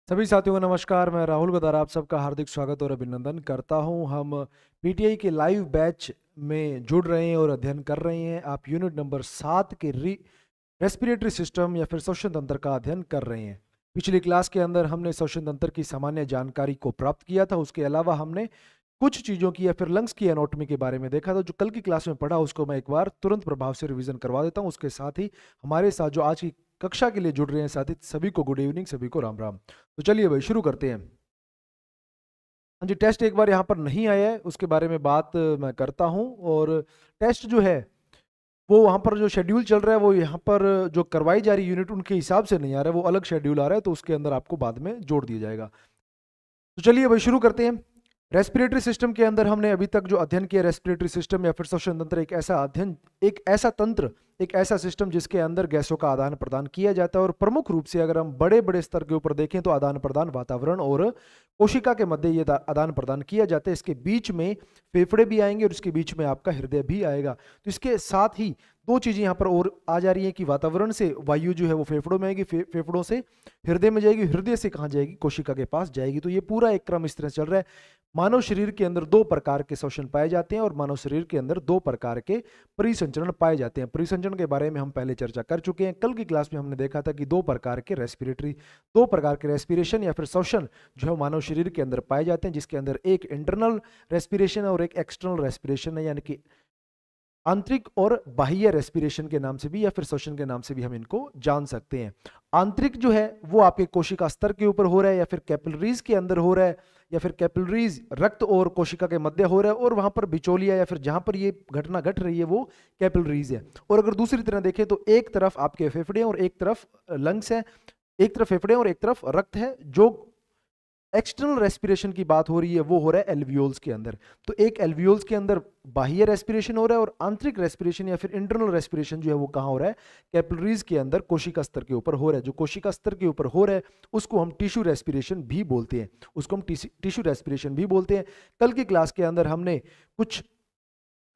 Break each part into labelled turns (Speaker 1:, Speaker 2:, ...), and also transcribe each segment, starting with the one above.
Speaker 1: सभी साथियों को नमस्कार। मैं राहुल गदार आप सबका हार्दिक स्वागत और अभिनंदन करता हूं। हम पीटीआई के लाइव बैच में जुड़ रहे हैं और अध्ययन कर रहे हैं। आप यूनिट नंबर 7 के रेस्पिरेटरी सिस्टम या फिर श्वसन तंत्र का अध्ययन कर रहे हैं। पिछली क्लास के अंदर हमने श्वसन तंत्र की सामान्य जानकारी को प्राप्त किया था। उसके अलावा हमने कुछ चीज़ों की या फिर लंग्स की एनाटॉमी के बारे में देखा था। जो कल की क्लास में पढ़ा उसको मैं एक बार तुरंत प्रभाव से रिवीजन करवा देता हूँ। उसके साथ ही हमारे साथ जो आज की कक्षा के लिए जुड़ रहे हैं साथी, सभी को गुड इवनिंग, सभी को राम राम। तो चलिए भाई शुरू करते हैं। हाँ जी, टेस्ट एक बार यहाँ पर नहीं आया है, उसके बारे में बात मैं करता हूँ। और टेस्ट जो है वो वहाँ पर जो शेड्यूल चल रहा है वो यहाँ पर जो करवाई जा रही यूनिट उनके हिसाब से नहीं आ रहा है, वो अलग शेड्यूल आ रहा है, तो उसके अंदर आपको बाद में जोड़ दिया जाएगा। तो चलिए भाई शुरू करते हैं। रेस्पिरेटरी सिस्टम के अंदर हमने अभी तक जो अध्ययन किया, रेस्पिरेटरी सिस्टम या फिर श्वसन तंत्र एक ऐसा अध्ययन, एक ऐसा तंत्र, एक ऐसा सिस्टम जिसके अंदर गैसों का आदान प्रदान किया जाता है। और प्रमुख रूप से अगर हम बड़े बड़े स्तर के ऊपर देखें तो आदान प्रदान वातावरण और कोशिका के मध्य ये आदान प्रदान किया जाता है। इसके बीच में फेफड़े भी आएंगे और इसके बीच में आपका हृदय भी आएगा। तो इसके साथ ही दो चीजें यहाँ पर और आ जा रही हैं कि वातावरण से वायु जो है वो फेफड़ों में आएगी, फेफड़ों से हृदय में जाएगी, हृदय से कहाँ जाएगी, कोशिका के पास जाएगी। तो ये पूरा एक क्रम इस तरह चल रहा है। मानव शरीर के अंदर दो प्रकार के श्वसन पाए जाते हैं और मानव शरीर के अंदर दो प्रकार के परिसंचरण पाए जाते हैं। परिसंचरण के बारे में हम पहले चर्चा कर चुके हैं। कल की क्लास में हमने देखा था कि दो प्रकार के रेस्पिरेशन या फिर श्वसन जो है मानव शरीर के अंदर पाए जाते हैं, जिसके अंदर एक इंटरनल रेस्पिरेशन और एक एक्सटर्नल रेस्पिरेशन है, यानी कि आंतरिक और बाह्य रेस्पिरेशन के नाम से भी या फिर श्वसन के नाम से भी हम इनको जान सकते हैं। आंतरिक जो है वो आपके कोशिका स्तर के ऊपर हो रहा है या फिर कैपिलरीज के अंदर हो रहा है, या फिर कैपिलरीज रक्त और कोशिका के मध्य हो रहा है, और वहां पर बिचौलिया या फिर जहां पर ये घटना घट रही है वो कैपिलरीज है। और अगर दूसरी तरह देखें तो एक तरफ आपके फेफड़े और एक तरफ लंग्स है, एक तरफ फेफड़े और एक तरफ रक्त है। जो एक्सटर्नल रेस्पिरेशन की बात हो रही है वो हो रहा है एल्वियोल्स के अंदर। तो एक एल्वियोल्स के अंदर बाह्य रेस्पिरेशन हो रहा है और आंतरिक रेस्पिरेशन या फिर इंटरनल रेस्पिरेशन जो है वो कहाँ हो रहा है, कैपिलरीज के अंदर कोशिका स्तर के ऊपर हो रहा है। जो कोशिका स्तर के ऊपर हो रहा है उसको हम टिश्यू रेस्पिरेशन भी बोलते हैं, उसको हम टिश्यू रेस्पिरेशन भी बोलते हैं। कल की क्लास के अंदर हमने कुछ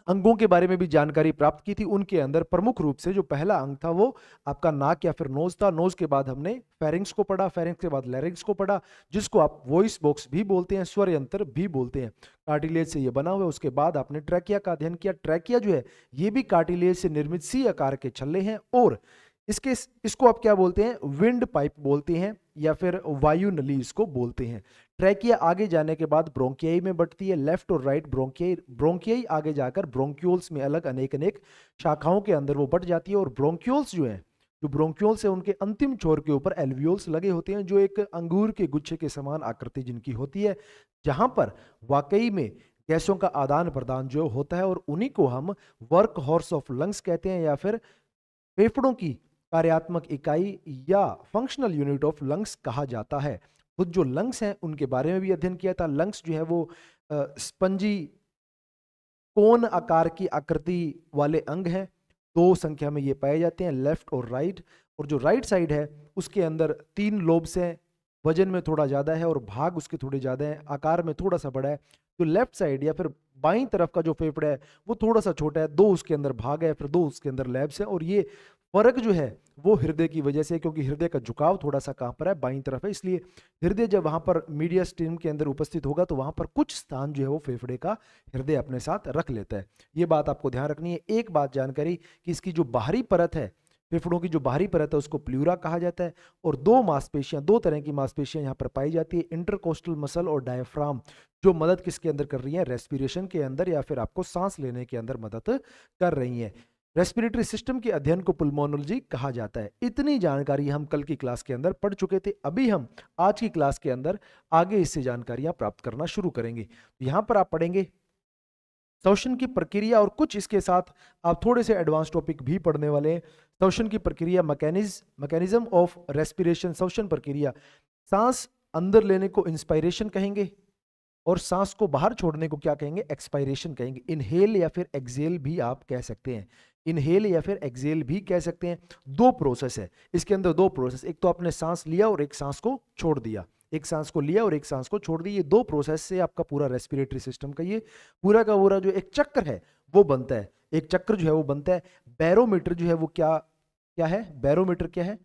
Speaker 1: अंगों के बारे में भी जानकारी प्राप्त की थी। उनके अंदर प्रमुख रूप से जो पहला अंग था वो आपका नाक या फिर नोज था। नोज के बाद हमने फेरिंग्स को पढ़ा, फेरिंग्स के बाद लैरिंग्स को पढ़ा, जिसको आप वॉइस बॉक्स भी बोलते हैं, स्वर यंत्र भी बोलते हैं। कार्टिलेज से ये बना हुआ है। उसके बाद आपने ट्रैकिया का अध्ययन किया। ट्रैकिया जो है ये भी कार्टिलेज से निर्मित सी आकार के छल्ले हैं, और इसको आप क्या बोलते हैं, विंड पाइप बोलते हैं या फिर वायु नली इसको बोलते हैं। ट्रैकिया आगे जाने के बाद ब्रोंकियाई में बंटती है, लेफ्ट और राइट ब्रोंकियाई। ब्रोंकियाई आगे जाकर ब्रोंक्यूल्स में अलग अनेक अनेक शाखाओं के अंदर वो बंट जाती है। और ब्रोंक्यूल्स जो है, जो ब्रोंक्यूल्स है उनके अंतिम छोर के ऊपर एल्वियोल्स लगे होते हैं, जो एक अंगूर के गुच्छे के समान आकृति जिनकी होती है, जहां पर वाकई में गैसों का आदान प्रदान जो होता है। और उन्हीं को हम वर्क हॉर्स ऑफ लंग्स कहते हैं या फिर फेफड़ों की कार्यात्मक इकाई या फंक्शनल यूनिट ऑफ लंग्स कहा जाता है। खुद जो लंग्स हैं उनके बारे में भी अध्ययन किया था। लंग्स जो है वो स्पंजी कोन आकार की आकृति वाले अंग हैं। दो संख्या में ये पाए जाते हैं, लेफ्ट और राइट। और जो राइट साइड है उसके अंदर तीन लोब्स हैं, वजन में थोड़ा ज्यादा है और भाग उसके थोड़े ज्यादा है, आकार में थोड़ा सा बड़ा है। जो लेफ्ट साइड या फिर बाईं तरफ का जो फेफड़ा है वो थोड़ा सा छोटा है, दो उसके अंदर भाग है, फिर दो उसके अंदर लैब्स है। और ये फर्क जो है वो हृदय की वजह से, क्योंकि हृदय का झुकाव थोड़ा सा कहां पर है, बाईं तरफ है, इसलिए हृदय जब वहां पर मीडिया स्ट्रीम के अंदर उपस्थित होगा तो वहां पर कुछ स्थान जो है वो फेफड़े का हृदय अपने साथ रख लेता है। ये बात आपको ध्यान रखनी है। एक बात जानकारी कि इसकी जो बाहरी परत है, फेफड़ों की जो बाहरी परत है उसको प्लूरा कहा जाता है। और दो मांसपेशियां, दो तरह की मांसपेशियां यहाँ पर पाई जाती है, इंटरकोस्टल मसल और डायफ्राम, जो मदद किसके अंदर कर रही है, रेस्पिरेशन के अंदर या फिर आपको सांस लेने के अंदर मदद कर रही है। रेस्पिरेटरी सिस्टम के अध्ययन को पुल्मोनोलॉजी कहा जाता है। इतनी जानकारी हम कल की क्लास के अंदर पढ़ चुके थे। अभी हम आज की क्लास के अंदर आगे इससे जानकारियां प्राप्त करना शुरू करेंगे। यहां पर आप पढ़ेंगे श्वसन की प्रक्रिया और कुछ इसके साथ आप थोड़े से एडवांस टॉपिक भी पढ़ने वाले हैं। श्वसन की प्रक्रिया, मैकेनिज्म ऑफ रेस्पिरेशन, श्वसन प्रक्रिया। सांस अंदर लेने को इंस्पायरेशन कहेंगे और सांस को बाहर छोड़ने को क्या कहेंगे, एक्सपायरेशन कहेंगे। इनहेल या फिर एक्सेल भी आप कह सकते हैं, इनहेल या फिर एक्सेल भी कह सकते हैं। दो प्रोसेस है इसके अंदर, दो प्रोसेस, एक तो आपने सांस लिया और एक सांस को छोड़ दिया, एक सांस को लिया और एक सांस को छोड़ दिया। ये दो प्रोसेस से आपका पूरा रेस्पिरेटरी सिस्टम का ये पूरा का पूरा जो एक चक्र है वो बनता है। एक चक्र जो है वो बनता है। बैरोमीटर जो है वो क्या क्या है, बैरोमीटर क्या है,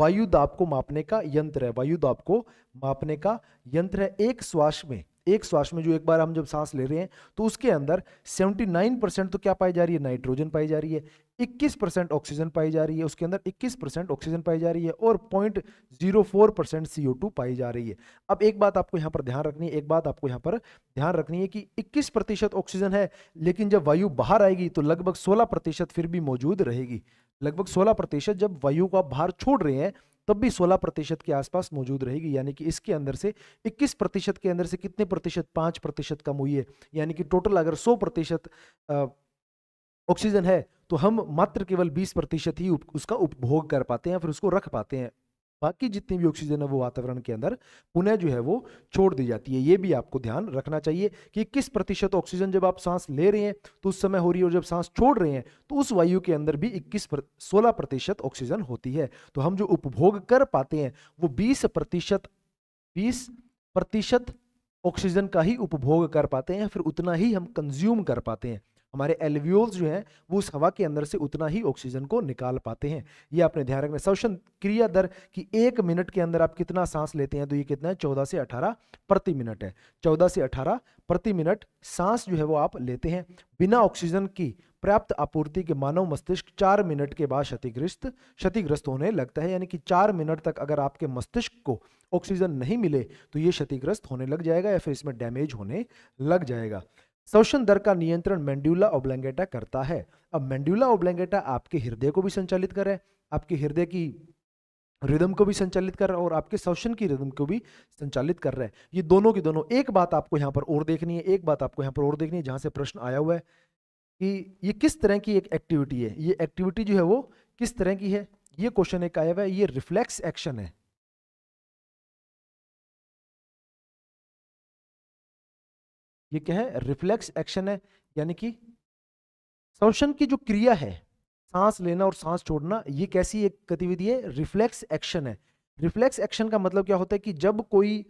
Speaker 1: वायु दाब को मापने का यंत्र है, वायु दाब को मापने का यंत्र है। एक श्वास में जो एक बार हम जब सांस ले रहे हैं तो उसके अंदर 79% तो क्या पाई जा रही है, नाइट्रोजन पाई जा रही है, 21% ऑक्सीजन पाई जा रही है, उसके अंदर 21% ऑक्सीजन पाई जा रही है और 0.04% CO2 पाई जा रही है। अब एक बात आपको यहाँ पर ध्यान रखनी है, एक बात आपको यहाँ पर ध्यान रखनी है कि 21% ऑक्सीजन है, लेकिन जब वायु बाहर आएगी तो लगभग 16% फिर भी मौजूद रहेगी। लगभग 16% जब वायु को आप बाहर छोड़ रहे हैं तब भी 16% के आसपास मौजूद रहेगी। यानी कि इसके अंदर से 21% के अंदर से कितने प्रतिशत, 5% कम हुई है। यानी कि टोटल अगर 100% ऑक्सीजन है तो हम मात्र केवल 20% ही उसका उपभोग कर पाते हैं, फिर उसको रख पाते हैं। बाकी जितनी भी ऑक्सीजन है वो वातावरण के अंदर पुनः जो है वो छोड़ दी जाती है। ये भी आपको ध्यान रखना चाहिए कि 21% ऑक्सीजन जब आप सांस ले रहे हैं तो उस समय हो रही है, और जब सांस छोड़ रहे हैं तो उस वायु के अंदर भी 16% ऑक्सीजन होती है। तो हम जो उपभोग कर पाते हैं वो 20% ऑक्सीजन का ही उपभोग कर पाते हैं, फिर उतना ही हम कंज्यूम कर पाते हैं। हमारे एल्वियोल्स जो हैं वो उस हवा के अंदर से उतना ही ऑक्सीजन को निकाल पाते हैं। ये आपने ध्यान रखना। श्वसन क्रिया दर कि 1 मिनट के अंदर आप कितना सांस लेते हैं, तो ये कितना है, 14 से 18 प्रति मिनट है। 14 से 18 प्रति मिनट सांस जो है वो आप लेते हैं। बिना ऑक्सीजन की पर्याप्त आपूर्ति के मानव मस्तिष्क 4 मिनट के बाद क्षतिग्रस्त होने लगता है। यानी कि 4 मिनट तक अगर आपके मस्तिष्क को ऑक्सीजन नहीं मिले तो ये क्षतिग्रस्त होने लग जाएगा या फिर इसमें डैमेज होने लग जाएगा। श्वसन दर का नियंत्रण मेंडुला ऑब्लंगेटा करता है। अब मेंडुला ऑब्लंगेटा आपके हृदय को भी संचालित कर रहा है, आपके हृदय की रिदम को भी संचालित कर रहा है और आपके श्वसन की रिदम को भी संचालित कर रहा है। ये दोनों की दोनों। एक बात आपको यहाँ पर और देखनी है, एक बात आपको यहाँ पर और देखनी है, जहां से प्रश्न आया हुआ है कि ये किस तरह की एक एक्टिविटी है, ये एक्टिविटी जो है वो किस तरह की है। ये क्वेश्चन एक आया हुआ है, ये रिफ्लेक्स एक्शन है। ये क्या है, रिफ्लेक्स एक्शन है। यानी कि श्वसन की जो क्रिया है, सांस लेना और सांस छोड़ना, ये कैसी एक गतिविधि है, रिफ्लेक्स एक्शन है। रिफ्लेक्स एक्शन का मतलब क्या होता है कि जब कोई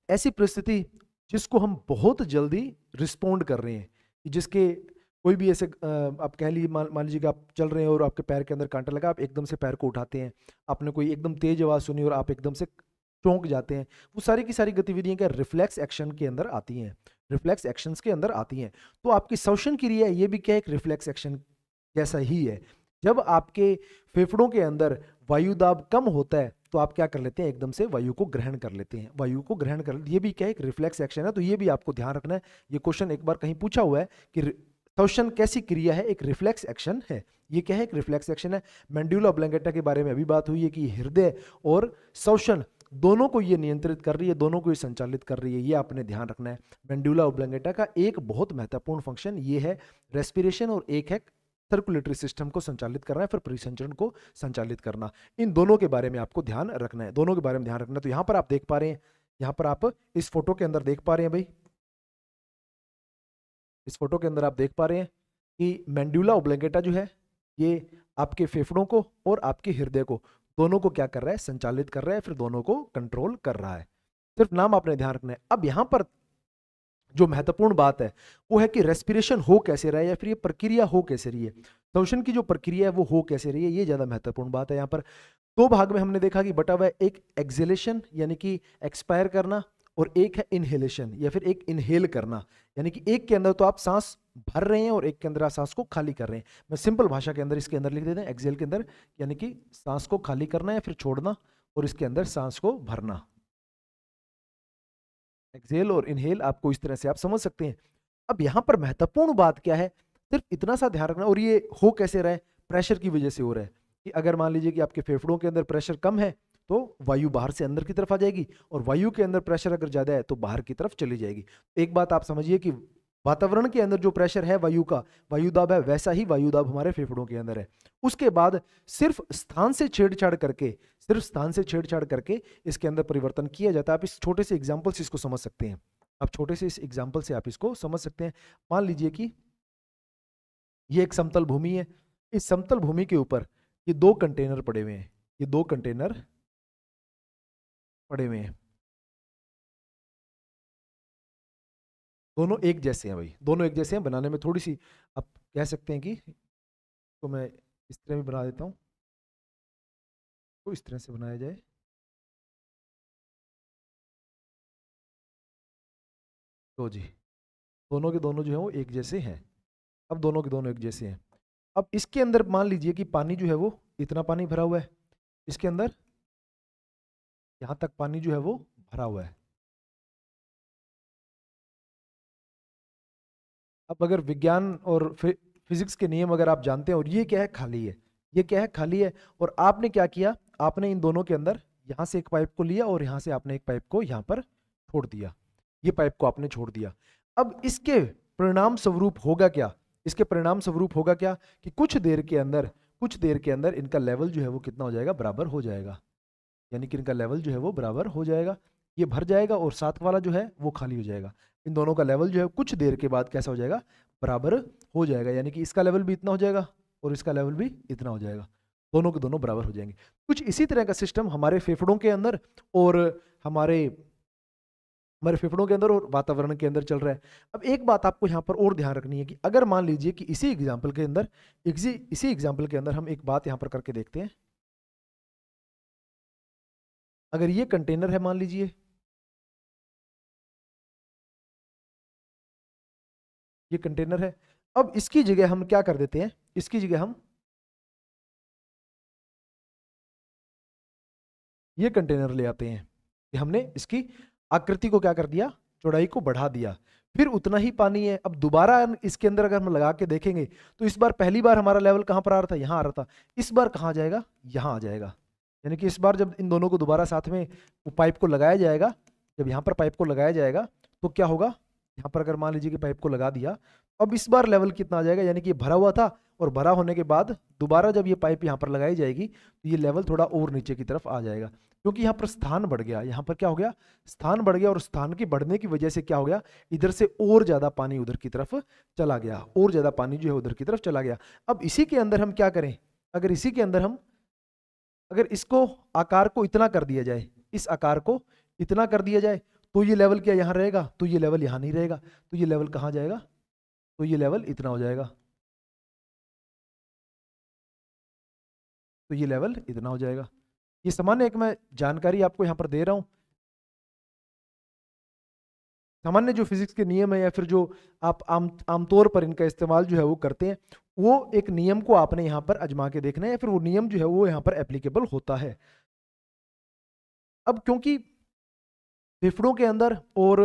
Speaker 1: ऐसी परिस्थिति जिसको हम बहुत जल्दी रिस्पोंड कर रहे हैं, कि जिसके कोई भी ऐसे आप कह लीजिए, मान लीजिए कि आप चल रहे हैं और आपके पैर के अंदर कांटा लगा, आप एकदम से पैर को उठाते हैं, आपने कोई एकदम तेज आवाज सुनी और आप एकदम से चौंक जाते हैं। वो सारी की सारी गतिविधियां क्या रिफ्लेक्स एक्शन के अंदर आती हैं, रिफ्लेक्स एक्शंस के अंदर आती हैं। तो आपकी श्वसन क्रिया ये भी क्या एक रिफ्लेक्स एक्शन जैसा ही है। जब आपके फेफड़ों के अंदर वायु दाब कम होता है तो आप क्या कर लेते हैं, एकदम से वायु को ग्रहण कर लेते हैं, वायु को ग्रहण कर, ये भी क्या एक रिफ्लेक्स एक्शन है। तो ये भी आपको ध्यान रखना है। ये क्वेश्चन एक बार कहीं पूछा हुआ है कि श्वसन कैसी क्रिया है, एक रिफ्लेक्स एक्शन है। ये क्या है, एक रिफ्लेक्स एक्शन है। मेंडुला ऑब्लंगेटा के बारे में अभी बात हुई है कि हृदय और श्वसन दोनों को ये नियंत्रित कर रही है, दोनों को ये संचालित कर रही है। ये आपने ध्यान रखना है। मेंडुला ऑब्लंगेटा का एक बहुत महत्वपूर्ण फंक्शन ये है रेस्पिरेशन, और एक है सर्कुलेटरी सिस्टम को संचालित करना है, फिर परिसंचरण को संचालित करना। इन दोनों के बारे में आपको ध्यान रखना है, दोनों के बारे में ध्यान रखना है। तो यहां पर आप देख पा रहे हैं, यहां पर आप इस फोटो के अंदर देख पा रहे हैं भाई, इस फोटो के अंदर आप देख पा रहे हैं कि मेंडुला ऑब्लंगेटा जो है ये आपके फेफड़ों को और आपके हृदय को दोनों को क्या कर रहा है, संचालित कर रहा है, फिर दोनों को कंट्रोल कर रहा है। सिर्फ नाम आपने ध्यान रखना है। अब यहां पर जो महत्वपूर्ण बात है वो है कि रेस्पिरेशन हो कैसे रहा है, या फिर ये प्रक्रिया हो कैसे रही है, श्वसन की जो प्रक्रिया है वो हो कैसे रही है, ये ज्यादा महत्वपूर्ण बात है। यहाँ पर दो भाग में हमने देखा कि बटा हुआ है, एक एक्सेलेशन यानी कि एक्सपायर करना, और एक है इनहेलेशन या फिर एक इनहेल करना। यानी कि एक के अंदर तो आप सांस भर रहे हैं और एक के अंदर आप सांस को खाली कर रहे हैं। मैं सिंपल भाषा के अंदर इसके अंदर लिख देते हैं, एक्सेल के अंदर यानी कि सांस को खाली करना या फिर छोड़ना, और इसके अंदर सांस को भरना। एक्सेल और इनहेल आपको इस तरह से आप समझ सकते हैं। अब यहां पर महत्वपूर्ण बात क्या है, सिर्फ इतना सा ध्यान रखना। और ये हो कैसे रहा है, प्रेशर की वजह से हो रहा है कि अगर मान लीजिए कि आपके फेफड़ों के अंदर प्रेशर कम है तो वायु बाहर से अंदर की तरफ आ जाएगी, और वायु के अंदर प्रेशर अगर ज्यादा है तो बाहर की तरफ चली जाएगी। एक बात आप समझिए कि वातावरण के अंदर जो प्रेशर है वायु का, वायु दाब है, वैसा ही वायु दाब हमारे फेफड़ों के अंदर है। उसके बाद सिर्फ स्थान से छेड़छाड़ करके, सिर्फ स्थान से छेड़छाड़ करके इसके अंदर परिवर्तन किया जाता है। आप इस छोटे से एग्जाम्पल से इसको समझ सकते हैं, आप छोटे से इस एग्जाम्पल से आप इसको समझ सकते हैं। मान लीजिए कि ये एक समतल भूमि है, इस समतल भूमि के ऊपर ये दो कंटेनर पड़े हुए हैं, ये दो कंटेनर पड़े हुए हैं, दोनों एक जैसे हैं भाई, दोनों एक जैसे हैं। बनाने में थोड़ी सी आप कह सकते हैं कि, तो मैं इस तरह भी बना देता हूं, तो इस तरह से बनाया जाए। तो जी दोनों के दोनों जो है वो एक जैसे हैं। अब दोनों के दोनों एक जैसे हैं। अब इसके अंदर मान लीजिए कि पानी जो है वो इतना पानी भरा हुआ है, इसके अंदर यहां तक पानी जो है वो भरा हुआ है। अब अगर विज्ञान और फिजिक्स के नियम अगर आप जानते हैं, और ये क्या है, खाली है, ये क्या है, खाली है, और आपने क्या किया, आपने इन दोनों के अंदर यहां से एक पाइप को लिया और यहां से आपने एक पाइप को यहां पर छोड़ दिया, ये पाइप को आपने छोड़ दिया। अब इसके परिणाम स्वरूप होगा क्या, इसके परिणाम स्वरूप होगा क्या कि कुछ देर के अंदर, कुछ देर के अंदर इनका लेवल जो है वो कितना हो जाएगा, बराबर हो जाएगा। यानी कि इनका लेवल जो है वो बराबर हो जाएगा, ये भर जाएगा और साथ वाला जो है वो खाली हो जाएगा। इन दोनों का लेवल जो है कुछ देर के बाद कैसा हो जाएगा, बराबर हो जाएगा। यानी कि इसका लेवल भी इतना हो जाएगा और इसका लेवल भी इतना हो जाएगा, दोनों के दोनों बराबर हो जाएंगे। कुछ इसी तरह का सिस्टम हमारे फेफड़ों के अंदर और हमारे हमारे फेफड़ों के अंदर और वातावरण के अंदर चल रहा है। अब एक बात आपको यहाँ पर और ध्यान रखनी है कि अगर मान लीजिए कि इसी एग्जाम्पल के अंदर, इसी एग्जाम्पल के अंदर हम एक बात यहाँ पर करके देखते हैं। अगर ये कंटेनर है, मान लीजिए ये कंटेनर है, अब इसकी जगह हम क्या कर देते हैं, इसकी जगह हम ये कंटेनर ले आते हैं कि हमने इसकी आकृति को क्या कर दिया, चौड़ाई को बढ़ा दिया, फिर उतना ही पानी है। अब दोबारा इसके अंदर अगर हम लगा के देखेंगे तो इस बार पहली बार हमारा लेवल कहां पर आ रहा था, यहां आ रहा था, इस बार कहां जाएगा, यहां आ जाएगा। यानी कि इस बार जब इन दोनों को दोबारा साथ में पाइप को लगाया जाएगा, जब यहाँ पर पाइप को लगाया जाएगा तो क्या होगा, यहाँ पर अगर मान लीजिए कि पाइप को लगा दिया, अब इस बार लेवल कितना आ जाएगा, यानी कि ये भरा हुआ था और भरा होने के बाद दोबारा जब ये पाइप यहाँ पर लगाई जाएगी तो ये लेवल थोड़ा और नीचे की तरफ आ जाएगा, क्योंकि यहाँ पर स्थान बढ़ गया, यहाँ पर क्या हो गया, स्थान बढ़ गया, और स्थान के बढ़ने की वजह से क्या हो गया, इधर से और ज्यादा पानी उधर की तरफ चला गया, और ज्यादा पानी जो है उधर की तरफ चला गया। अब इसी के अंदर हम क्या करें, अगर इसी के अंदर हम अगर इसको आकार को इतना कर दिया जाए, इस आकार को इतना कर दिया जाए, तो ये लेवल क्या यहाँ रहेगा, तो ये लेवल यहाँ नहीं रहेगा, तो ये लेवल कहाँ जाएगा, तो ये लेवल इतना हो जाएगा, तो ये लेवल इतना हो जाएगा। ये सामान्य एक मैं जानकारी आपको यहाँ पर दे रहा हूँ, सामान्य जो फिजिक्स के नियम है या फिर जो आप आमतौर पर इनका इस्तेमाल जो है वो करते हैं, वो एक नियम को आपने यहाँ पर आजमा के देखना है, या फिर वो नियम जो है वो यहाँ पर एप्लीकेबल होता है। अब क्योंकि फेफड़ों के अंदर और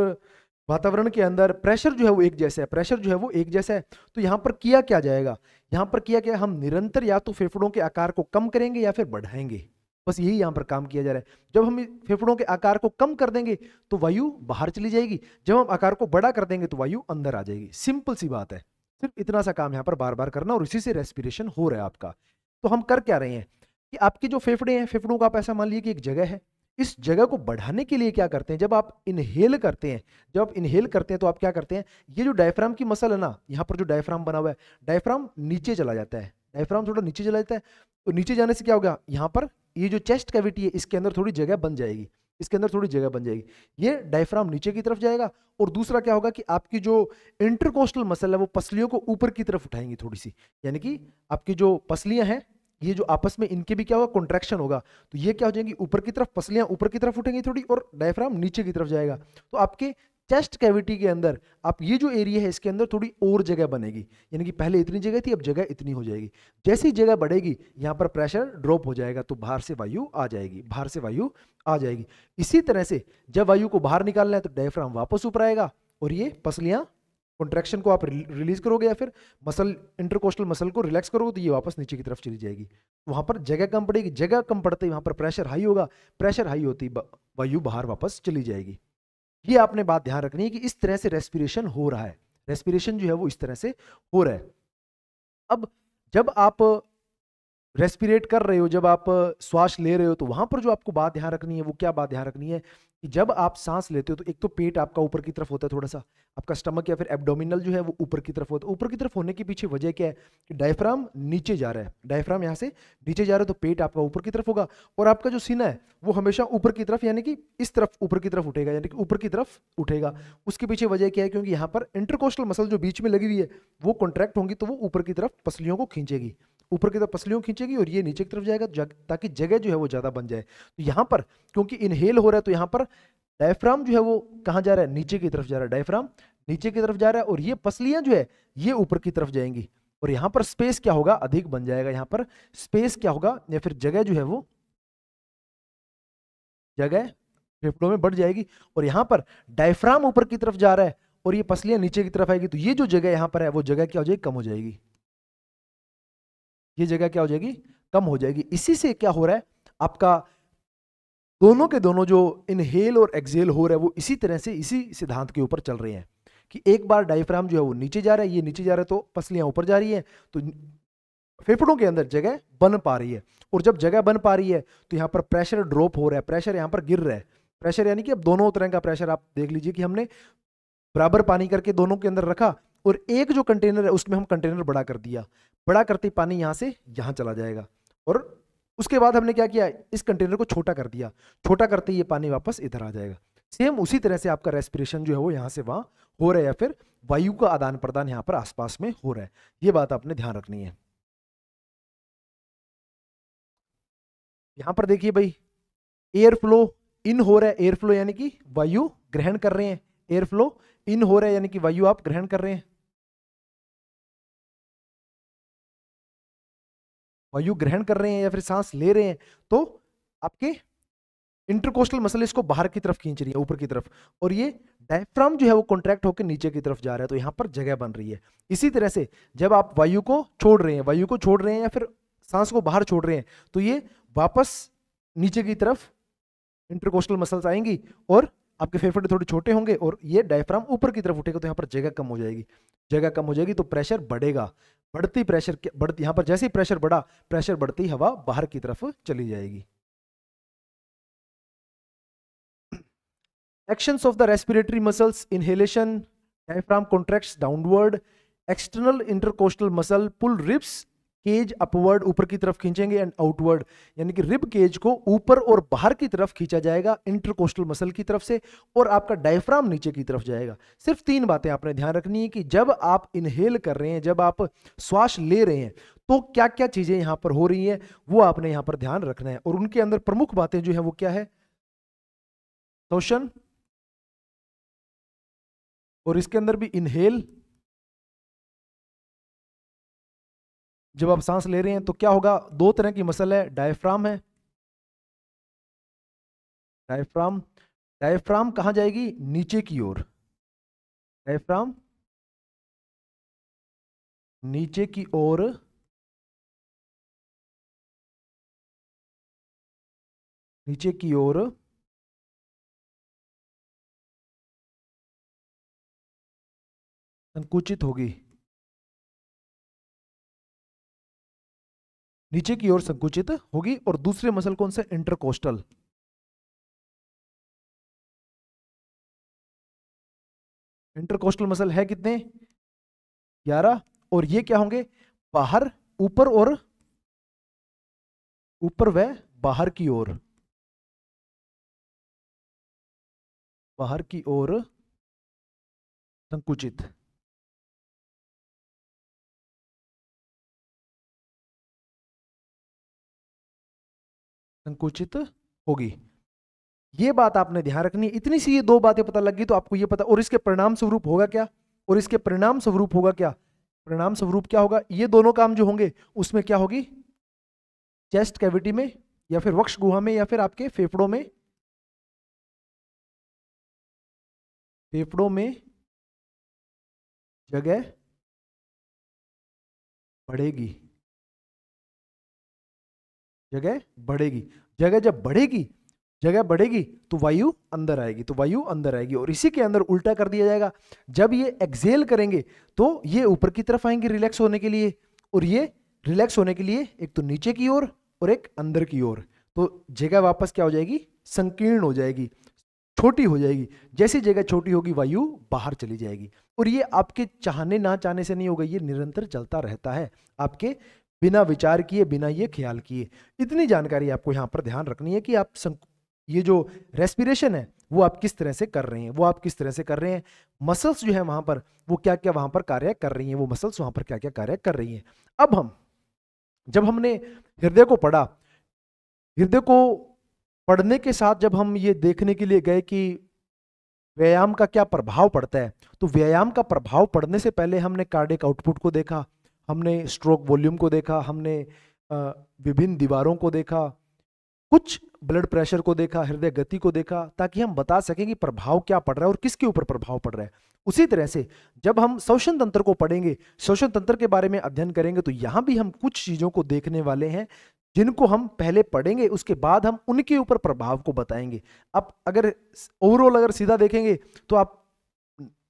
Speaker 1: वातावरण के अंदर प्रेशर जो है वो एक जैसा है, प्रेशर जो है वो एक जैसा है, तो यहाँ पर किया क्या जाएगा, यहाँ पर किया क्या, हम निरंतर या तो फेफड़ों के आकार को कम करेंगे या फिर बढ़ाएंगे, बस यही यहाँ पर काम किया जा रहा है। जब हम फेफड़ों के आकार को कम कर देंगे तो वायु बाहर चली जाएगी, जब हम आकार को बड़ा कर देंगे तो वायु अंदर आ जाएगी, सिंपल सी बात है। सिर्फ इतना सा काम यहाँ पर बार बार करना और इसी से रेस्पिरेशन हो रहा है आपका। तो हम कर क्या रहे हैं कि आपके जो फेफड़े हैं, फेफड़ों का आप ऐसा मान लीजिए कि एक जगह है, इस जगह को बढ़ाने के लिए क्या करते हैं, जब आप इनहेल करते हैं, जब आप इनहेल करते हैं तो आप क्या करते हैं, ये जो डायफ्राम की मसल है ना, यहाँ पर जो डायफ्राम बना हुआ है, डायफ्राम नीचे चला जाता है, डायफ्राम थोड़ा नीचे चला जाता है, तो नीचे जाने से क्या होगा, यहाँ पर ये जो चेस्ट कैविटी है इसके अंदर थोड़ी जगह बन जाएगी, इसके अंदर थोड़ी जगह बन जाएगी, ये डायफ्राम नीचे की तरफ जाएगा। और दूसरा क्या होगा कि आपकी जो इंटरकोस्टल मसल है वो पसलियों को ऊपर की तरफ उठाएंगी थोड़ी सी, यानी कि आपकी जो पसलियां हैं ये जो आपस में इनके भी क्या होगा, कॉन्ट्रैक्शन होगा, तो ये क्या हो जाएंगी ऊपर की तरफ, पसलियां ऊपर की तरफ उठेंगी थोड़ी और डायफ्राम नीचे की तरफ जाएगा। तो आपके चेस्ट कैविटी के अंदर आप ये जो एरिया है इसके अंदर थोड़ी और जगह बनेगी, यानी कि पहले इतनी जगह थी अब जगह इतनी हो जाएगी। जैसी जगह बढ़ेगी यहाँ पर प्रेशर ड्रॉप हो जाएगा, तो बाहर से वायु आ जाएगी, बाहर से वायु आ जाएगी। इसी तरह से जब वायु को बाहर निकालना है तो डायफ्राम वापस ऊपर आएगा और ये पसलियां कॉन्ट्रैक्शन को आप रिलीज करोगे या फिर मसल इंटरकोस्टल मसल को रिलैक्स करोगे तो ये वापस नीचे की तरफ चली जाएगी। वहां पर जगह कम पड़ेगी, जगह कम पड़ते ही वहां पर प्रेशर हाई होगा, प्रेशर हाई होती वायु बाहर वापस चली जाएगी। ये आपने बात ध्यान रखनी है कि इस तरह से रेस्पिरेशन हो रहा है, रेस्पिरेशन जो है वो इस तरह से हो रहा है। अब जब आप रेस्पिरेट कर रहे हो, जब आप श्वास ले रहे हो, तो वहां पर जो आपको बात ध्यान रखनी है वो क्या बात ध्यान रखनी है कि जब आप सांस लेते हो तो एक तो पेट आपका ऊपर की तरफ होता है, थोड़ा सा आपका स्टमक या फिर एब्डोमिनल जो है वो ऊपर की तरफ होता है। ऊपर की तरफ होने के पीछे वजह क्या है कि डायफ्राम नीचे जा रहा है, डायफ्राम यहाँ से नीचे जा रहा है तो पेट आपका ऊपर की तरफ होगा, और आपका जो सीना है वो हमेशा ऊपर की तरफ यानी कि इस तरफ ऊपर की तरफ उठेगा, यानी कि ऊपर की तरफ उठेगा। उसके पीछे वजह क्या है, क्योंकि यहाँ पर इंटरकोस्टल मसल जो बीच में लगी हुई है वो कॉन्ट्रैक्ट होंगी तो वो ऊपर की तरफ पसलियों को खींचेगी, ऊपर की तरफ पसलियों खींचेगी और ये नीचे की तरफ जाएगा, ताकि जगह जो है वो ज्यादा बन जाए। तो यहाँ पर क्योंकि इनहेल हो रहा है तो यहाँ पर डायफ्राम जो है वो कहाँ जा रहा है, नीचे की तरफ जा रहा है, डायफ्राम नीचे की तरफ जा रहा है, और ये पसलियां जो है ये ऊपर की तरफ जाएंगी, और यहाँ पर स्पेस क्या होगा, अधिक बन जाएगा। यहाँ पर स्पेस क्या होगा, या फिर जगह जो है वो जगह फेफड़ों में बढ़ जाएगी, और यहाँ पर डायफ्राम ऊपर की तरफ जा रहा है और ये पसलियां नीचे की तरफ आएगी, तो ये जो जगह यहाँ पर है वो जगह क्या हो जाएगी, कम हो जाएगी। ये जगह क्या हो जाएगी, कम हो जाएगी। इसी से क्या हो रहा है, आपका दोनों के दोनों जो इनहेल और एक्सहेल हो रहा है वो इसी तरह से इसी सिद्धांत के ऊपर चल रहे हैं कि एक बार डायफ्राम जो है वो नीचे जा रहा है, ये नीचे जा रहा है तो पसलियां ऊपर जा रही है, तो फेफड़ों के अंदर जगह बन पा रही है। और जब जगह बन पा रही है तो यहाँ पर प्रेशर ड्रॉप हो रहा है, प्रेशर यहाँ पर गिर रहा है। प्रेशर यानी कि अब दोनों तरह का प्रेशर आप देख लीजिए कि हमने बराबर पानी करके दोनों के अंदर रखा, और एक जो कंटेनर है उसमें हम कंटेनर बड़ा कर दिया, बड़ा करते पानी यहाँ से यहाँ चला जाएगा, और उसके बाद हमने क्या किया, इस कंटेनर को छोटा कर दिया, छोटा करते ही ये पानी वापस इधर आ जाएगा। सेम उसी तरह से आपका रेस्पिरेशन जो है वो यहाँ से वहां हो रहा है, या फिर वायु का आदान प्रदान यहाँ पर आसपास में हो रहा है। ये बात आपने ध्यान रखनी है। यहां पर देखिए भाई, एयर फ्लो इन हो रहा है, एयर फ्लो यानी कि वायु ग्रहण कर रहे हैं, एयर फ्लो इन हो रहा है यानी कि वायु आप ग्रहण कर रहे हैं, वायु ग्रहण कर रहे हैं या फिर सांस ले रहे हैं, तो आपके इंटरकोस्टल मसल इसको बाहर की तरफ खींच रही है, ऊपर की तरफ, और ये डायफ्राम जो है वो कॉन्ट्रैक्ट होकर नीचे की तरफ जा रहा है, तो यहां पर जगह बन रही है। इसी तरह से जब आप वायु को छोड़ रहे हैं, वायु को छोड़ रहे हैं या फिर सांस को बाहर छोड़ रहे हैं, तो ये वापस नीचे की तरफ इंटरकोस्टल मसल्स आएंगी और आपके फेफड़े थोड़े छोटे होंगे और ये डायफ्राम ऊपर की तरफ उठेगा, तो यहाँ पर जगह कम हो जाएगी। जगह कम हो जाएगी तो प्रेशर बढ़ेगा, बढ़ती प्रेशर बढ़ती, यहाँ पर जैसे ही प्रेशर बढ़ा, प्रेशर बढ़ती ही हवा बाहर की तरफ चली जाएगी। Actions of the respiratory muscles: inhalation, diaphragm contracts downward, external intercostal muscle pull ribs cage upward, ऊपर की तरफ खींचेंगे, एंड आउटवर्ड यानी कि रिब केज को ऊपर और बाहर की तरफ खींचा जाएगा इंटरकोस्टल मसल की तरफ से, और आपका डायफ्राम नीचे की तरफ जाएगा। सिर्फ 3 बातें आपने ध्यान रखनी है कि जब आप इनहेल कर रहे हैं, जब आप श्वास ले रहे हैं, तो क्या क्या चीजें यहां पर हो रही हैं वो आपने यहां पर ध्यान रखना है। और उनके अंदर प्रमुख बातें जो है वो क्या है, शोषण, और इसके अंदर भी इनहेल, जब आप सांस ले रहे हैं तो क्या होगा, 2 तरह की मसल है, डायफ्राम है, डायफ्राम, डायफ्राम कहां जाएगी, नीचे की ओर, डायफ्राम नीचे की ओर, नीचे की ओर संकुचित होगी, नीचे की ओर संकुचित होगी। और दूसरे मसल कौन से, इंटरकोस्टल, इंटरकोस्टल मसल है कितने, 11, और ये क्या होंगे, बाहर, ऊपर और ऊपर व बाहर की ओर, बाहर की ओर संकुचित। संकुचित होगी, ये बात आपने ध्यान रखनी है। इतनी सी ये 2 बातें पता लग गई तो आपको ये पता, और इसके परिणाम स्वरूप होगा क्या, और इसके परिणाम स्वरूप होगा क्या, परिणाम स्वरूप क्या होगा, ये दोनों काम जो होंगे उसमें क्या होगी, चेस्ट कैविटी में या फिर वक्ष गुहा में या फिर आपके फेफड़ों में, फेफड़ों में जगह बढ़ेगी, जगह बढ़ेगी। जगह जब बढ़ेगी, जगह बढ़ेगी तो वायु अंदर आएगी, तो वायु अंदर आएगी, और इसी के अंदर उल्टा कर दिया जाएगा। जब ये एक्सेल करेंगे तो ये ऊपर की तरफ आएंगे रिलैक्स होने के लिए, और ये रिलैक्स होने के लिए एक तो नीचे की ओर और एक अंदर की ओर, तो जगह वापस क्या हो जाएगी, संकीर्ण हो जाएगी, छोटी हो जाएगी। जैसी जगह छोटी होगी वायु बाहर चली जाएगी, और ये आपके चाहने ना चाहने से नहीं होगा, ये निरंतर चलता रहता है, आपके बिना विचार किए, बिना ये ख्याल किए। इतनी जानकारी आपको यहाँ पर ध्यान रखनी है कि आप ये जो रेस्पिरेशन है वो आप किस तरह से कर रहे हैं, वो आप किस तरह से कर रहे हैं, मसल्स जो है वहां पर वो क्या क्या वहां पर कार्य कर रही हैं, वो मसल्स वहां पर क्या क्या कार्य कर रही हैं। अब हम जब हमने हृदय को पढ़ा, हृदय को पढ़ने के साथ जब हम ये देखने के लिए गए कि व्यायाम का क्या प्रभाव पड़ता है, तो व्यायाम का प्रभाव पड़ने से पहले हमने कार्डियक आउटपुट को देखा, हमने स्ट्रोक वॉल्यूम को देखा, हमने विभिन्न दीवारों को देखा, कुछ ब्लड प्रेशर को देखा, हृदय गति को देखा, ताकि हम बता सकें कि प्रभाव क्या पड़ रहा है और किसके ऊपर प्रभाव पड़ रहा है। उसी तरह से जब हम श्वसन तंत्र को पढ़ेंगे, श्वसन तंत्र के बारे में अध्ययन करेंगे, तो यहां भी हम कुछ चीजों को देखने वाले हैं जिनको हम पहले पढ़ेंगे, उसके बाद हम उनके ऊपर प्रभाव को बताएंगे। अब अगर ओवरऑल अगर सीधा देखेंगे तो आप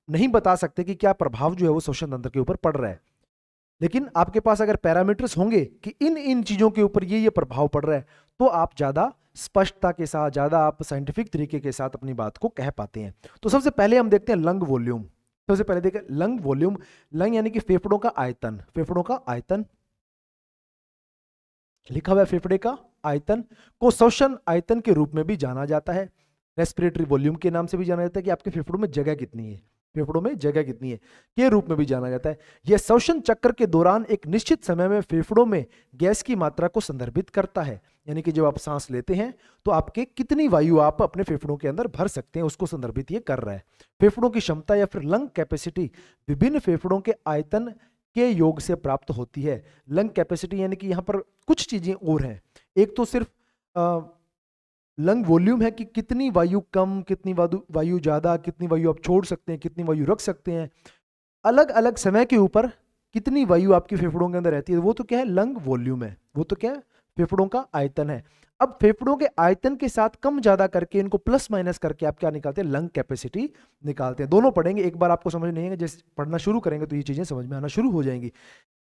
Speaker 1: नहीं बता सकते कि क्या प्रभाव जो है वो श्वसन तंत्र के ऊपर पड़ रहा है, लेकिन आपके पास अगर पैरामीटर्स होंगे कि इन इन चीजों के ऊपर ये प्रभाव पड़ रहा है, तो आप ज्यादा स्पष्टता के साथ, ज्यादा आप साइंटिफिक तरीके के साथ अपनी बात को कह पाते हैं। तो सबसे पहले हम देखते हैं लंग वॉल्यूम। सबसे पहले देखें लंग वॉल्यूम। लंग यानी कि फेफड़ों का आयतन। फेफड़ों का आयतन लिखा हुआ है, फेफड़े का आयतन को श्वसन आयतन के रूप में भी जाना जाता है, रेस्पिरेटरी वॉल्यूम के नाम से भी जाना जाता है कि आपके फेफड़ों में जगह कितनी है, फेफड़ों में जगह कितनी है के रूप में भी जाना जाता है। यह श्वसन चक्र के दौरान एक निश्चित समय में फेफड़ों में गैस की मात्रा को संदर्भित करता है, यानी कि जब आप सांस लेते हैं तो आपके कितनी वायु आप अपने फेफड़ों के अंदर भर सकते हैं, उसको संदर्भित ये कर रहा है। फेफड़ों की क्षमता या फिर लंग कैपेसिटी विभिन्न फेफड़ों के आयतन के योग से प्राप्त होती है। लंग कैपेसिटी यानी कि यहां पर कुछ चीजें और हैं। एक तो सिर्फ लंग वॉल्यूम है कि कितनी वायु कम, कितनी वायु ज्यादा, कितनी वायु आप छोड़ सकते हैं, कितनी वायु रख सकते हैं, अलग अलग समय के ऊपर कितनी वायु आपकी फेफड़ों के अंदर रहती है, वो तो क्या है, लंग वॉल्यूम है, वो तो क्या है, फेफड़ों का आयतन है। अब फेफड़ों के आयतन के साथ कम ज्यादा करके इनको प्लस माइनस करके आप क्या निकालते हैं, लंग कैपेसिटी निकालते हैं। दोनों पढ़ेंगे, एक बार आपको समझ नहीं है, जैसे पढ़ना शुरू करेंगे तो ये चीजें समझ में आना शुरू हो जाएंगी।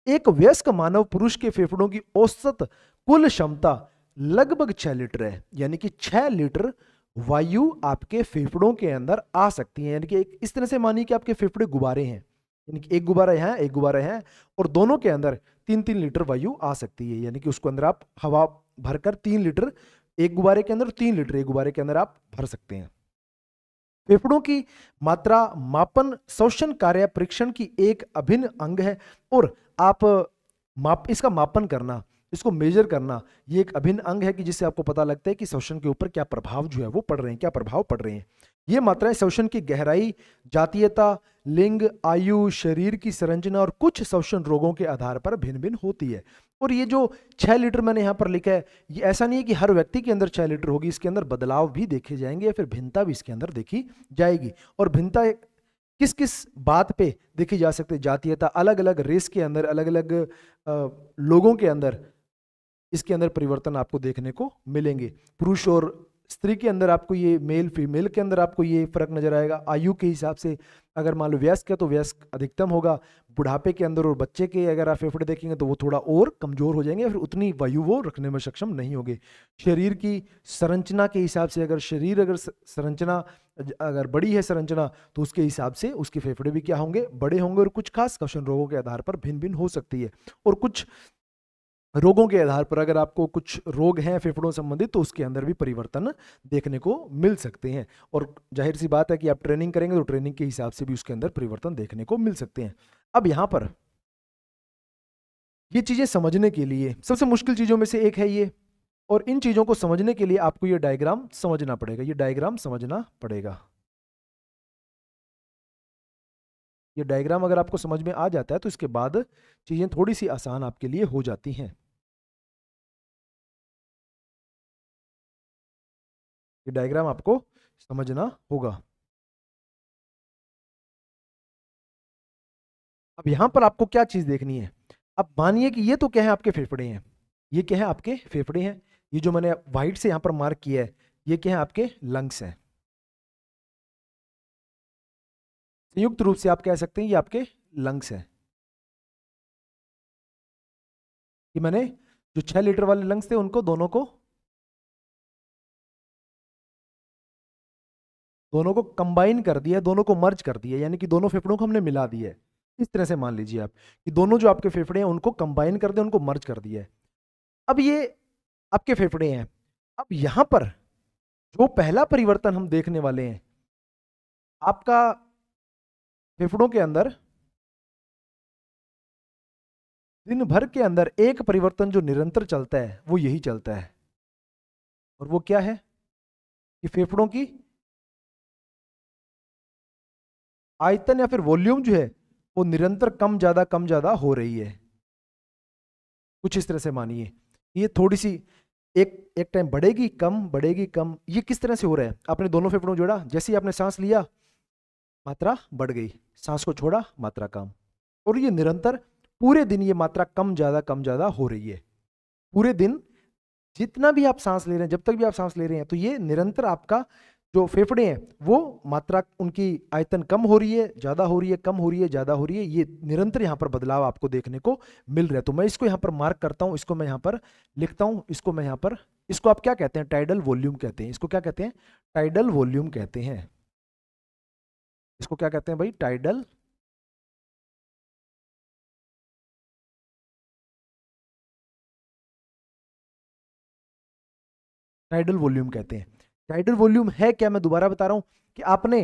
Speaker 1: एक वयस्क मानव पुरुष के फेफड़ों की औसत कुल क्षमता लगभग 6 लीटर है, यानी कि 6 लीटर वायु आपके फेफड़ों के अंदर आ सकती है। यानी कि एक इस तरह से मानिए कि आपके फेफड़े गुब्बारे हैं, यानी कि एक गुब्बारा यहाँ, एक गुब्बारा है, और दोनों के अंदर 3-3 लीटर वायु आ सकती है, यानी कि उसको अंदर आप हवा भरकर 3 लीटर एक गुब्बारे के अंदर, 3 लीटर एक गुब्बारे के अंदर आप भर सकते हैं। फेफड़ों की मात्रा मापन श्वसन कार्य परीक्षण की एक अभिन्न अंग है, और आप इसका मापन करना, इसको मेजर करना, ये एक अभिन्न अंग है कि जिससे आपको पता लगता है कि श्वसन के ऊपर क्या प्रभाव जो है वो पड़ रहे हैं, क्या प्रभाव पड़ रहे हैं। ये मात्राएं श्वसन की गहराई, जातीयता, लिंग, आयु, शरीर की संरचना और कुछ श्वसन रोगों के आधार पर भिन्न भिन्न होती है। और ये जो 6 लीटर मैंने यहाँ पर लिखा है, ये ऐसा नहीं है कि हर व्यक्ति के अंदर 6 लीटर होगी, इसके अंदर बदलाव भी देखे जाएंगे या फिर भिन्नता भी इसके अंदर देखी जाएगी। और भिन्नता किस किस बात पे देखी जा सकती है, जातीयता, अलग अलग रेस के अंदर, अलग अलग लोगों के अंदर इसके अंदर परिवर्तन आपको देखने को मिलेंगे। पुरुष और स्त्री के अंदर आपको ये, मेल फीमेल के अंदर आपको ये फर्क नजर आएगा। आयु के हिसाब से अगर मान लो वयस्क है तो वयस्क अधिकतम होगा, बुढ़ापे के अंदर और बच्चे के अगर आप फेफड़े देखेंगे तो वो थोड़ा और कमजोर हो जाएंगे, फिर उतनी वायु वो रखने में सक्षम नहीं होंगे। शरीर की संरचना के हिसाब से अगर संरचना अगर बड़ी है संरचना, तो उसके हिसाब से उसके फेफड़े भी क्या होंगे, बड़े होंगे, और कुछ खास श्वसन रोगों के आधार पर भिन्न भिन्न हो सकती है। और कुछ रोगों के आधार पर अगर आपको कुछ रोग हैं फेफड़ों संबंधित, तो उसके अंदर भी परिवर्तन देखने को मिल सकते हैं। और जाहिर सी बात है कि आप ट्रेनिंग करेंगे तो ट्रेनिंग के हिसाब से भी उसके अंदर परिवर्तन देखने को मिल सकते हैं। अब यहां पर ये चीजें समझने के लिए सबसे मुश्किल चीजों में से एक है ये, और इन चीजों को समझने के लिए आपको ये डायग्राम समझना पड़ेगा, ये डायग्राम समझना पड़ेगा। ये डायग्राम अगर आपको समझ में आ जाता है तो इसके बाद चीजें थोड़ी सी आसान आपके लिए हो जाती हैं। ये डायग्राम आपको समझना होगा। अब यहां पर आपको क्या चीज देखनी है, अब मानिए कि ये तो क्या है, आपके फेफड़े हैं, ये क्या है, आपके फेफड़े हैं, ये जो मैंने व्हाइट से यहां पर मार्क किया है, ये क्या है, आपके लंग्स हैं। संयुक्त रूप से आप कह सकते हैं ये आपके लंग्स हैं। कि मैंने जो 6 लीटर वाले लंग्स थे उनको दोनों को कंबाइन कर दिया, दोनों को मर्ज कर दिया, यानी कि दोनों फेफड़ों को हमने मिला दिया है। इस तरह से मान लीजिए आप कि दोनों जो आपके फेफड़े हैं उनको कंबाइन कर दिया, उनको मर्ज कर दिया है। अब ये आपके फेफड़े हैं। अब यहां पर जो पहला परिवर्तन हम देखने वाले हैं, आपका फेफड़ों के अंदर दिन भर के अंदर एक परिवर्तन जो निरंतर चलता है वो यही चलता है, और वो क्या है कि फेफड़ों की आयतन या फिर वॉल्यूम जो है वो निरंतर कम ज्यादा हो रही है। कुछ इस तरह से मानिए, ये थोड़ी सी एक एक टाइम बढ़ेगी कम। ये किस तरह से हो रहा है? आपने दोनों फेफड़ों को जोड़ा, जैसे ही आपने सांस लिया मात्रा बढ़ गई, सांस को छोड़ा मात्रा कम, और ये निरंतर पूरे दिन ये मात्रा कम ज्यादा हो रही है। पूरे दिन जितना भी आप सांस ले रहे हैं, जब तक भी आप सांस ले रहे हैं, तो ये निरंतर आपका जो फेफड़े हैं वो मात्रा उनकी आयतन कम हो रही है, ज्यादा हो रही है, कम हो रही है, ज्यादा हो रही है। ये निरंतर यहाँ पर बदलाव आपको देखने को मिल रहा है। तो मैं इसको यहाँ पर मार्क करता हूँ, इसको मैं यहाँ पर लिखता हूँ, इसको मैं यहाँ पर, इसको आप क्या कहते हैं? टाइडल वॉल्यूम कहते हैं। इसको क्या कहते हैं? टाइडल वॉल्यूम कहते हैं। इसको क्या कहते हैं भाई? टाइडल टाइडल वॉल्यूम कहते हैं। टाइडल वॉल्यूम है क्या? मैं दोबारा बता रहा हूं कि आपने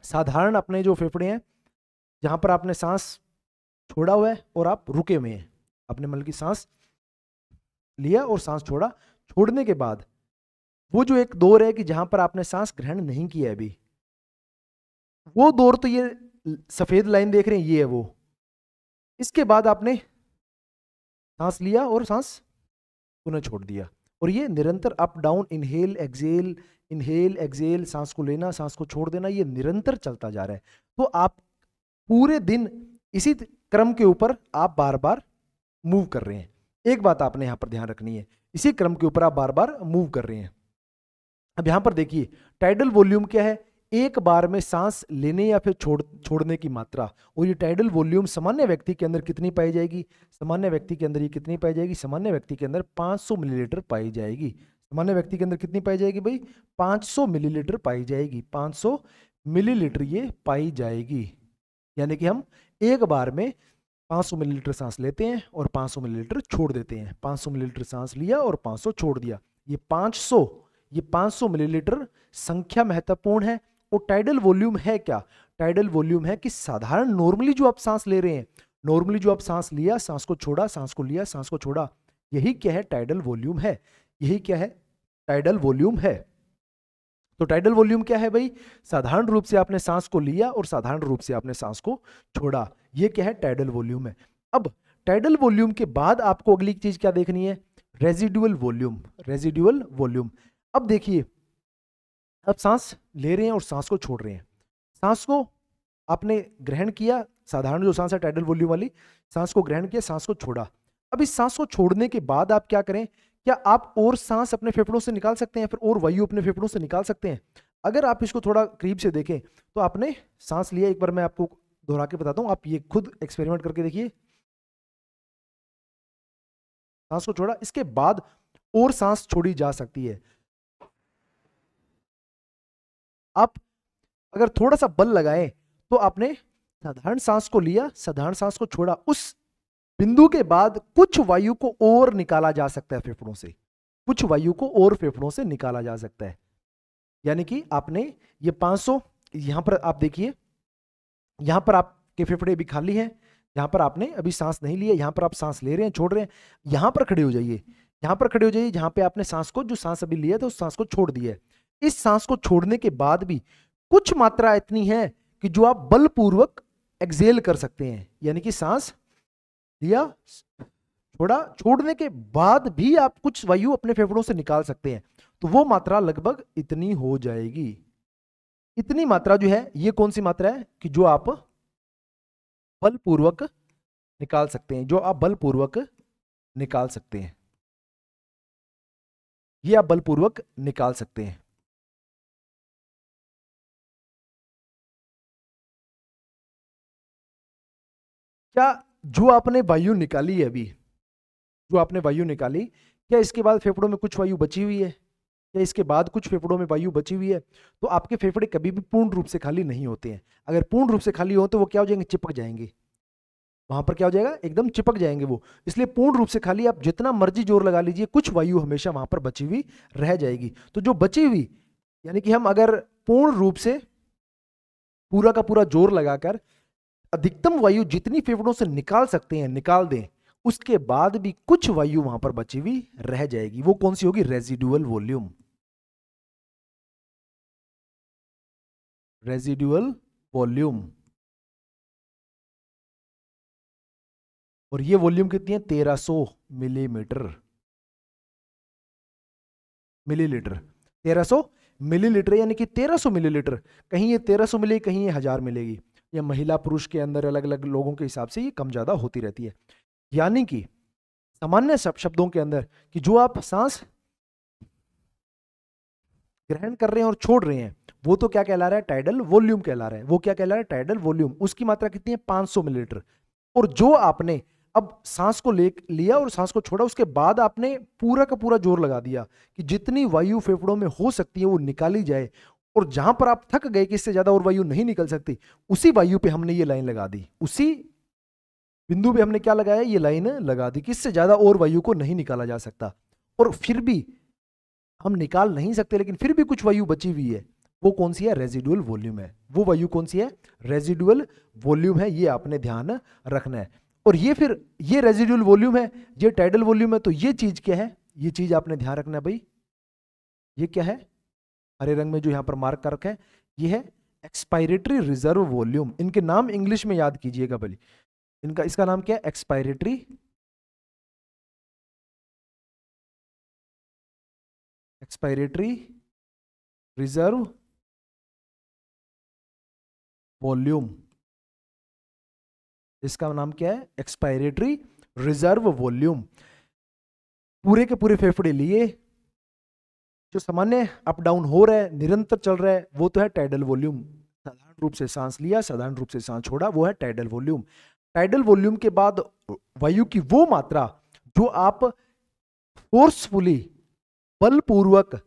Speaker 1: साधारण अपने जो फेफड़े हैं, जहां पर आपने सांस छोड़ा हुआ है और आप रुके हुए हैं, आपने मतलब की सांस लिया और सांस छोड़ा, छोड़ने के बाद वो जो एक दौर है कि जहां पर आपने सांस ग्रहण नहीं किया अभी, वो दौर तो ये सफेद लाइन देख रहे हैं, ये है वो। इसके बाद आपने सांस लिया और सांस पुनः छोड़ दिया, और ये निरंतर अप डाउन, इनहेल एक्सेल, सांस को लेना, सांस को छोड़ देना, ये निरंतर चलता जा रहा है। तो आप पूरे दिन इसी क्रम के ऊपर आप बार बार मूव कर रहे हैं। एक बात आपने यहां पर ध्यान रखनी है, इसी क्रम के ऊपर आप बार बार मूव कर रहे हैं। अब यहां पर देखिए टाइडल वॉल्यूम क्या है? एक बार में सांस लेने या फिर छोड़ने की मात्रा। और ये टाइडल वॉल्यूम सामान्य व्यक्ति के अंदर कितनी पाई जाएगी? सामान्य व्यक्ति के अंदर ये कितनी पाई जाएगी? सामान्य व्यक्ति के अंदर 500 मिलीलीटर पाई जाएगी। सामान्य व्यक्ति के अंदर कितनी पाई जाएगी भाई? 500 मिलीलीटर पाई जाएगी। 500 मिलीलीटर ये पाई जाएगी। यानी कि हम एक बार में 500 मिलीलीटर सांस लेते हैं और 500 मिलीलीटर छोड़ देते हैं। 500 मिलीलीटर सांस लिया और 500 छोड़ दिया। ये 500 मिलीलीटर संख्या महत्वपूर्ण है। और टाइडल वॉल्यूम है क्या? टाइडल वॉल्यूम है कि साधारण नॉर्मली जो आप सांस ले रहे हैं, नॉर्मली जो आप सांस लिया, सांस को छोड़ा, सांस को लिया, सांस को छोड़ा, यही क्या है? टाइडल वॉल्यूम है। यही क्या है? टाइडल वॉल्यूम है। तो टाइडल वॉल्यूम क्या है भाई? साधारण रूप से आपने सांस को लिया और साधारण रूप से आपने सांस को छोड़ा, ये क्या है? टाइडल वॉल्यूम है। अब टाइडल वॉल्यूम के बाद आपको अगली चीज क्या देखनी है? Residual volume. Residual volume. अब देखिए, अब सांस ले रहे हैं और सांस को छोड़ रहे हैं। सांस को आपने ग्रहण किया, साधारण जो सांस है टाइडल वॉल्यूम वाली, सांस को ग्रहण किया, सांस को छोड़ा। अब इस सांस को छोड़ने के बाद आप क्या करें? क्या आप और सांस अपने फेफड़ों से निकाल सकते हैं, फिर और वायु अपने फेफड़ों से निकाल सकते हैं? अगर आप इसको थोड़ा करीब से देखें तो आपने सांस लिया, एक बार मैं आपको दोहरा के बताता हूं, आप ये खुद एक्सपेरिमेंट करके देखिए। सांस को छोड़ा, इसके बाद और सांस छोड़ी जा सकती है। आप अगर थोड़ा सा बल लगाएं तो आपने साधारण सांस को लिया, साधारण सांस को छोड़ा, उस बिंदु के बाद कुछ वायु को और निकाला जा सकता है फेफड़ों से। कुछ वायु को और फेफड़ों से निकाला जा सकता है। यानी कि आपने ये 500, यहां पर आप देखिए, यहां पर आपके फेफड़े भी खाली हैं, यहां पर आपने अभी सांस नहीं लिया, यहां पर आप सांस ले रहे हैं, छोड़ रहे हैं। यहां पर खड़े हो जाइए, यहां पर खड़े हो जाइए जहां पे आपने सांस को, जो सांस अभी लिया था उस सांस को छोड़ दिया है। इस सांस को छोड़ने के बाद भी कुछ मात्रा इतनी है कि जो आप बलपूर्वक एक्सेल कर सकते हैं। यानी कि सांस लिया, छोड़ा, छोड़ने के बाद भी आप कुछ वायु अपने फेफड़ों से निकाल सकते हैं। तो वो मात्रा लगभग इतनी हो जाएगी। इतनी मात्रा जो है, ये कौन सी मात्रा है कि जो आप बलपूर्वक निकाल सकते हैं, जो आप बलपूर्वक निकाल सकते हैं, ये आप बलपूर्वक निकाल सकते हैं। क्या जो आपने वायु निकाली है अभी, जो आपने वायु निकाली, क्या इसके बाद फेफड़ों में कुछ वायु बची हुई है? क्या इसके बाद कुछ फेफड़ों में वायु बची हुई है? तो आपके फेफड़े कभी भी पूर्ण रूप से खाली नहीं होते हैं। अगर पूर्ण रूप से खाली हो तो वो क्या हो जाएंगे? चिपक जाएंगे। वहां पर क्या हो जाएगा? एकदम चिपक जाएंगे वो। इसलिए पूर्ण रूप से खाली आप जितना मर्जी जोर लगा लीजिए, कुछ वायु हमेशा वहां पर बची हुई रह जाएगी। तो जो बची हुई, यानी कि हम अगर पूर्ण रूप से पूरा का पूरा जोर लगाकर अधिकतम वायु जितनी फेफड़ों से निकाल सकते हैं निकाल दें, उसके बाद भी कुछ वायु वहां पर बची हुई रह जाएगी, वो कौन सी होगी? Residual volume. Residual volume. और ये वॉल्यूम कितनी है? 1300 मिलीमीटर, मिलीलीटर। 1300 मिलीलीटर यानी कि 1300 मिलीलीटर। कहीं ये 1300 मिलेगी, कहीं ये 1000 मिलेगी। या महिला पुरुष के अंदर अलग अलग लोगों के हिसाब से ये कम ज्यादा होती रहती है। यानी कि सामान्य शब्दों के अंदर कि जो आप सांस ग्रहण कर रहे हैं और छोड़ रहे हैं, वो तो क्या कहला रहा है? टाइडल वॉल्यूम कहला रहा है। वो क्या कहला रहा है? Tidal volume. उसकी मात्रा कितनी है? 500 मिलीलीटर। और जो आपने अब सांस को ले लिया और सांस को छोड़ा, उसके बाद आपने पूरा का पूरा जोर लगा दिया कि जितनी वायु फेफड़ों में हो सकती है वो निकाली जाए, और जहां पर आप थक गए कि इससे ज्यादा और वायु नहीं निकल सकती, उसी वायु पे हमने ये लाइन लगा दी, उसी बिंदु पे हमने क्या लगाया? ये लाइन लगा दी कि इससे ज्यादा और वायु को नहीं निकाला जा सकता। और फिर भी हम निकाल नहीं सकते, लेकिन फिर भी कुछ वायु बची हुई है, वो कौन सी है? रेजिडुअल वॉल्यूम है। वो वायु कौन सी है? रेजिडुअल वॉल्यूम है। ये आपने ध्यान रखना है। और ये फिर ये रेजिडुअल वॉल्यूम है, ये टाइडल वॉल्यूम है। तो ये चीज क्या है? ये चीज आपने ध्यान रखना है भाई। ये क्या है? हरे रंग में जो यहां पर मार्क कर रखा है, ये है एक्सपायरेटरी रिजर्व वॉल्यूम। इनके नाम इंग्लिश में याद कीजिएगा भले। इनका इसका नाम क्या है? Expiratory expiratory reserve volume. इसका नाम क्या है? Expiratory reserve volume. पूरे के पूरे फेफड़े लिए, जो सामान्य अप डाउन हो रहा है, निरंतर चल रहा है, वो तो है टाइडल वॉल्यूम। साधारण रूप से सांस लिया, साधारण रूप से सांस छोड़ा, वो है टाइडल वॉल्यूम। टाइडल वॉल्यूम के बाद वायु की वो मात्रा जो आप फोर्सफुली, बलपूर्वक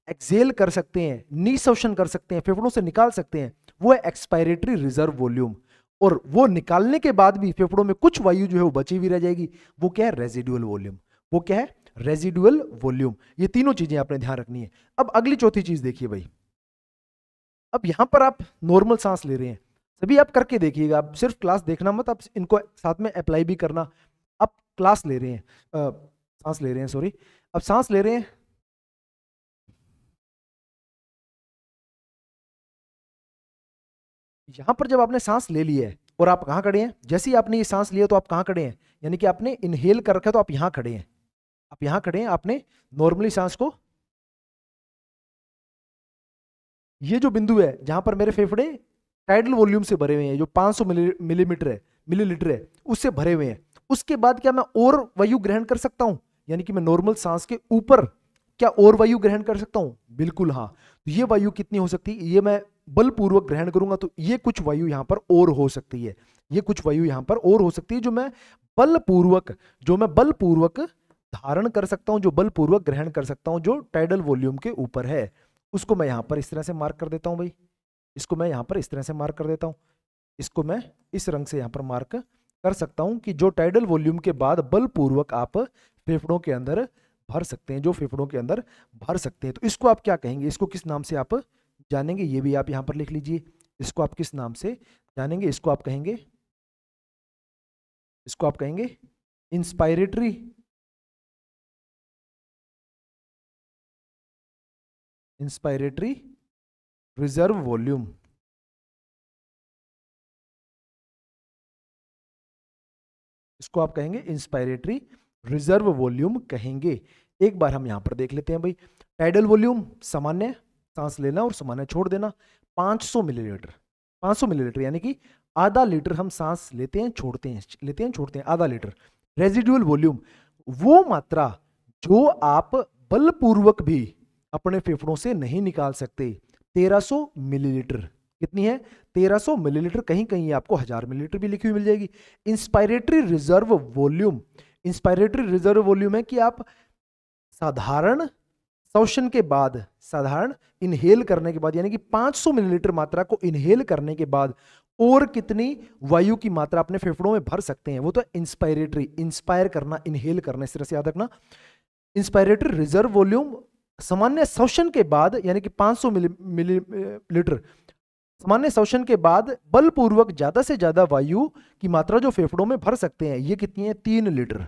Speaker 1: एक्सेल कर सकते हैं, निःशोषण कर सकते हैं, फेफड़ों से निकाल सकते हैं, वो है एक्सपायरेटरी रिजर्व वॉल्यूम। और वो निकालने के बाद भी फेफड़ों में कुछ वायु जो है वो बची हुई रह जाएगी, वो क्या है? Residual volume. वो क्या है? Residual volume. ये तीनों चीजें आपने ध्यान रखनी है। अब अगली चौथी चीज देखिए भाई। अब यहां पर आप नॉर्मल सांस ले रहे हैं, सभी आप करके देखिएगा, आप सिर्फ क्लास देखना मत, आप इनको साथ में अप्लाई भी करना। आप क्लास ले रहे हैं, सांस ले रहे हैं, सॉरी, अब सांस ले रहे हैं। यहां पर जब आपने सांस ले ली है और आप कहां खड़े हैं? जैसे ही आपने ये सांस लिया तो आप कहां खड़े हैं? यानी कि आपने इनहेल कर रखा है तो आप यहां खड़े हैं। आप यहां खड़े हैं, आपने नॉर्मली सांस को, ये जो बिंदु है जहां पर मेरे फेफड़े टाइडल वॉल्यूम से भरे हुए हैं, जो 500 मिलीमीटर है, मिलीलीटर है, उससे भरे हुए हैं, उसके बाद क्या मैं और वायु ग्रहण कर सकता हूं? यानी कि मैं नॉर्मल सांस के ऊपर क्या और वायु ग्रहण कर सकता हूं? बिल्कुल हाँ। तो ये वायु कितनी हो सकती है? ये मैं बलपूर्वक ग्रहण करूंगा तो ये कुछ वायु यहां पर और हो सकती है। ये कुछ वायु यहां पर और हो सकती है, जो मैं बलपूर्वक धारण कर सकता हूं, जो बलपूर्वक ग्रहण कर सकता हूं, जो टाइडल वॉल्यूम के ऊपर है। उसको मैं यहां पर इस तरह से मार्क कर देता हूं भाई। इसको मैं यहां पर इस तरह से मार्क कर देता हूं। इसको मैं इस रंग से यहां पर मार्क कर सकता हूं कि जो टाइडल वॉल्यूम के बाद बलपूर्वक आप फेफड़ों के अंदर भर सकते हैं, जो फेफड़ों के अंदर भर सकते हैं। तो इसको आप क्या कहेंगे? इसको किस नाम से आप जानेंगे? ये भी आप यहां पर लिख लीजिए। इसको आप किस नाम से जानेंगे? इसको आप कहेंगे इंस्पायरेटरी रिजर्व वॉल्यूम। इसको आप कहेंगे इंस्पायरेटरी रिजर्व वॉल्यूम कहेंगे। एक बार हम यहां पर देख लेते हैं भाई। टाइडल वॉल्यूम सामान्य सांस लेना और सामान्य छोड़ देना 500 मिलीलीटर। 500 मिलीलीटर यानी कि आधा लीटर हम सांस लेते हैं, छोड़ते हैं, आधा लीटर। रेजिडुअल वॉल्यूम वो मात्रा जो आप बलपूर्वक भी अपने फेफड़ों से नहीं निकाल सकते, 1300 मिलीलीटर। कितनी है? 1300 मिलीलीटर। कहीं कहीं आपको 1000 मिलीलीटर भी लिखी हुई मिल जाएगी। इंस्पायरेटरी रिजर्व वॉल्यूम है कि आप साधारण शोषण के बाद, साधारण इनहेल करने के बाद, यानी कि 500 मिलीलीटर मात्रा को इनहेल करने के बाद और कितनी वायु की मात्रा अपने फेफड़ों में भर सकते हैं, वो तो इंस्पायरेटरी, इंस्पायर करना, इनहेल करना, इस तरह से याद रखना। इंस्पायरेटरी रिजर्व वॉल्यूम सामान्य शोषण के बाद, यानी कि 500 मिलीलीटर सामान्य शोषण के बाद बलपूर्वक ज्यादा से ज्यादा वायु की मात्रा जो फेफड़ों में भर सकते हैं, ये कितनी है? 3 लीटर,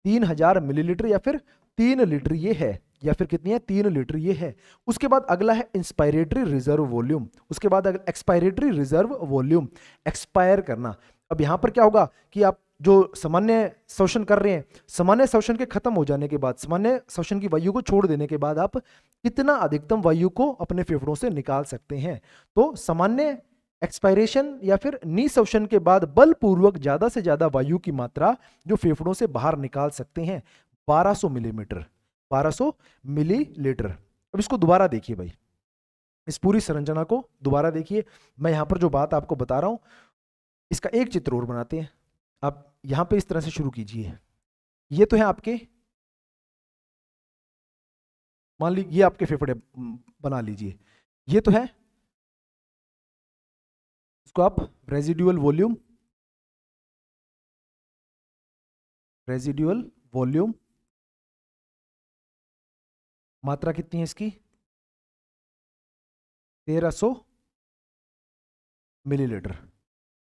Speaker 1: 3000 मिलीलीटर या फिर 3 लीटर ये है, या फिर कितनी है? 3 लीटर ये है। उसके बाद अगला है इंस्पायरेटरी रिजर्व वॉल्यूम, उसके बाद एक्सपायरेटरी रिजर्व वॉल्यूम, एक्सपायर करना। अब यहां पर क्या होगा कि आप जो सामान्य शोषण कर रहे हैं, सामान्य शोषण के खत्म हो जाने के बाद, सामान्य शोषण की वायु को छोड़ देने के बाद आप कितना अधिकतम वायु को अपने फेफड़ों से निकाल सकते हैं। तो सामान्य एक्सपायरेशन या फिर निशोषण के बाद बलपूर्वक ज्यादा से ज्यादा वायु की मात्रा जो फेफड़ों से बाहर निकाल सकते हैं 1200 मिलीमीटर, 1200 मिलीलीटर। अब इसको दोबारा देखिए भाई, इस पूरी संरचना को दोबारा देखिए। मैं यहां पर जो बात आपको बता रहा हूं, इसका एक चित्र और बनाते हैं। आप यहां पे इस तरह से शुरू कीजिए। ये तो है आपके, मान लीजिए ये आपके फेफड़े बना लीजिए, ये तो है, इसको आप रेजिडुअल वॉल्यूम, रेजिडुअल वॉल्यूम मात्रा कितनी है इसकी? 1300 मिलीलीटर।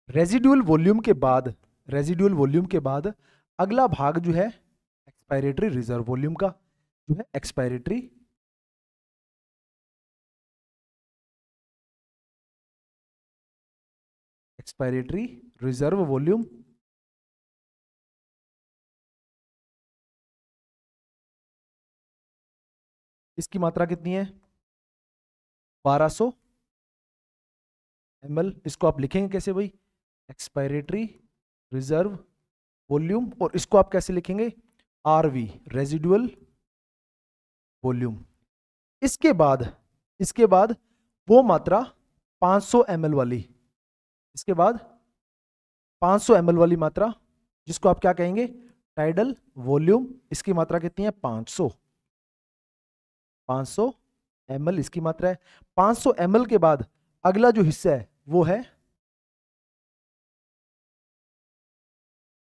Speaker 1: रेजिडुअल वॉल्यूम के बाद, रेजिडुअल वॉल्यूम के बाद अगला भाग जो है एक्सपायरेटरी रिजर्व वॉल्यूम का, जो है एक्सपायरेटरी एक्सपायरेटरी रिजर्व वॉल्यूम। इसकी मात्रा कितनी है? 1200 ml। इसको आप लिखेंगे कैसे भाई? Expiratory reserve volume. और इसको आप कैसे लिखेंगे? RV, residual volume. इसके बाद वो मात्रा 500 ml वाली, इसके बाद 500 ml वाली मात्रा, जिसको आप क्या कहेंगे? Tidal volume. इसकी मात्रा कितनी है? 500 ml इसकी मात्रा है। 500 ml के बाद अगला जो हिस्सा है वो है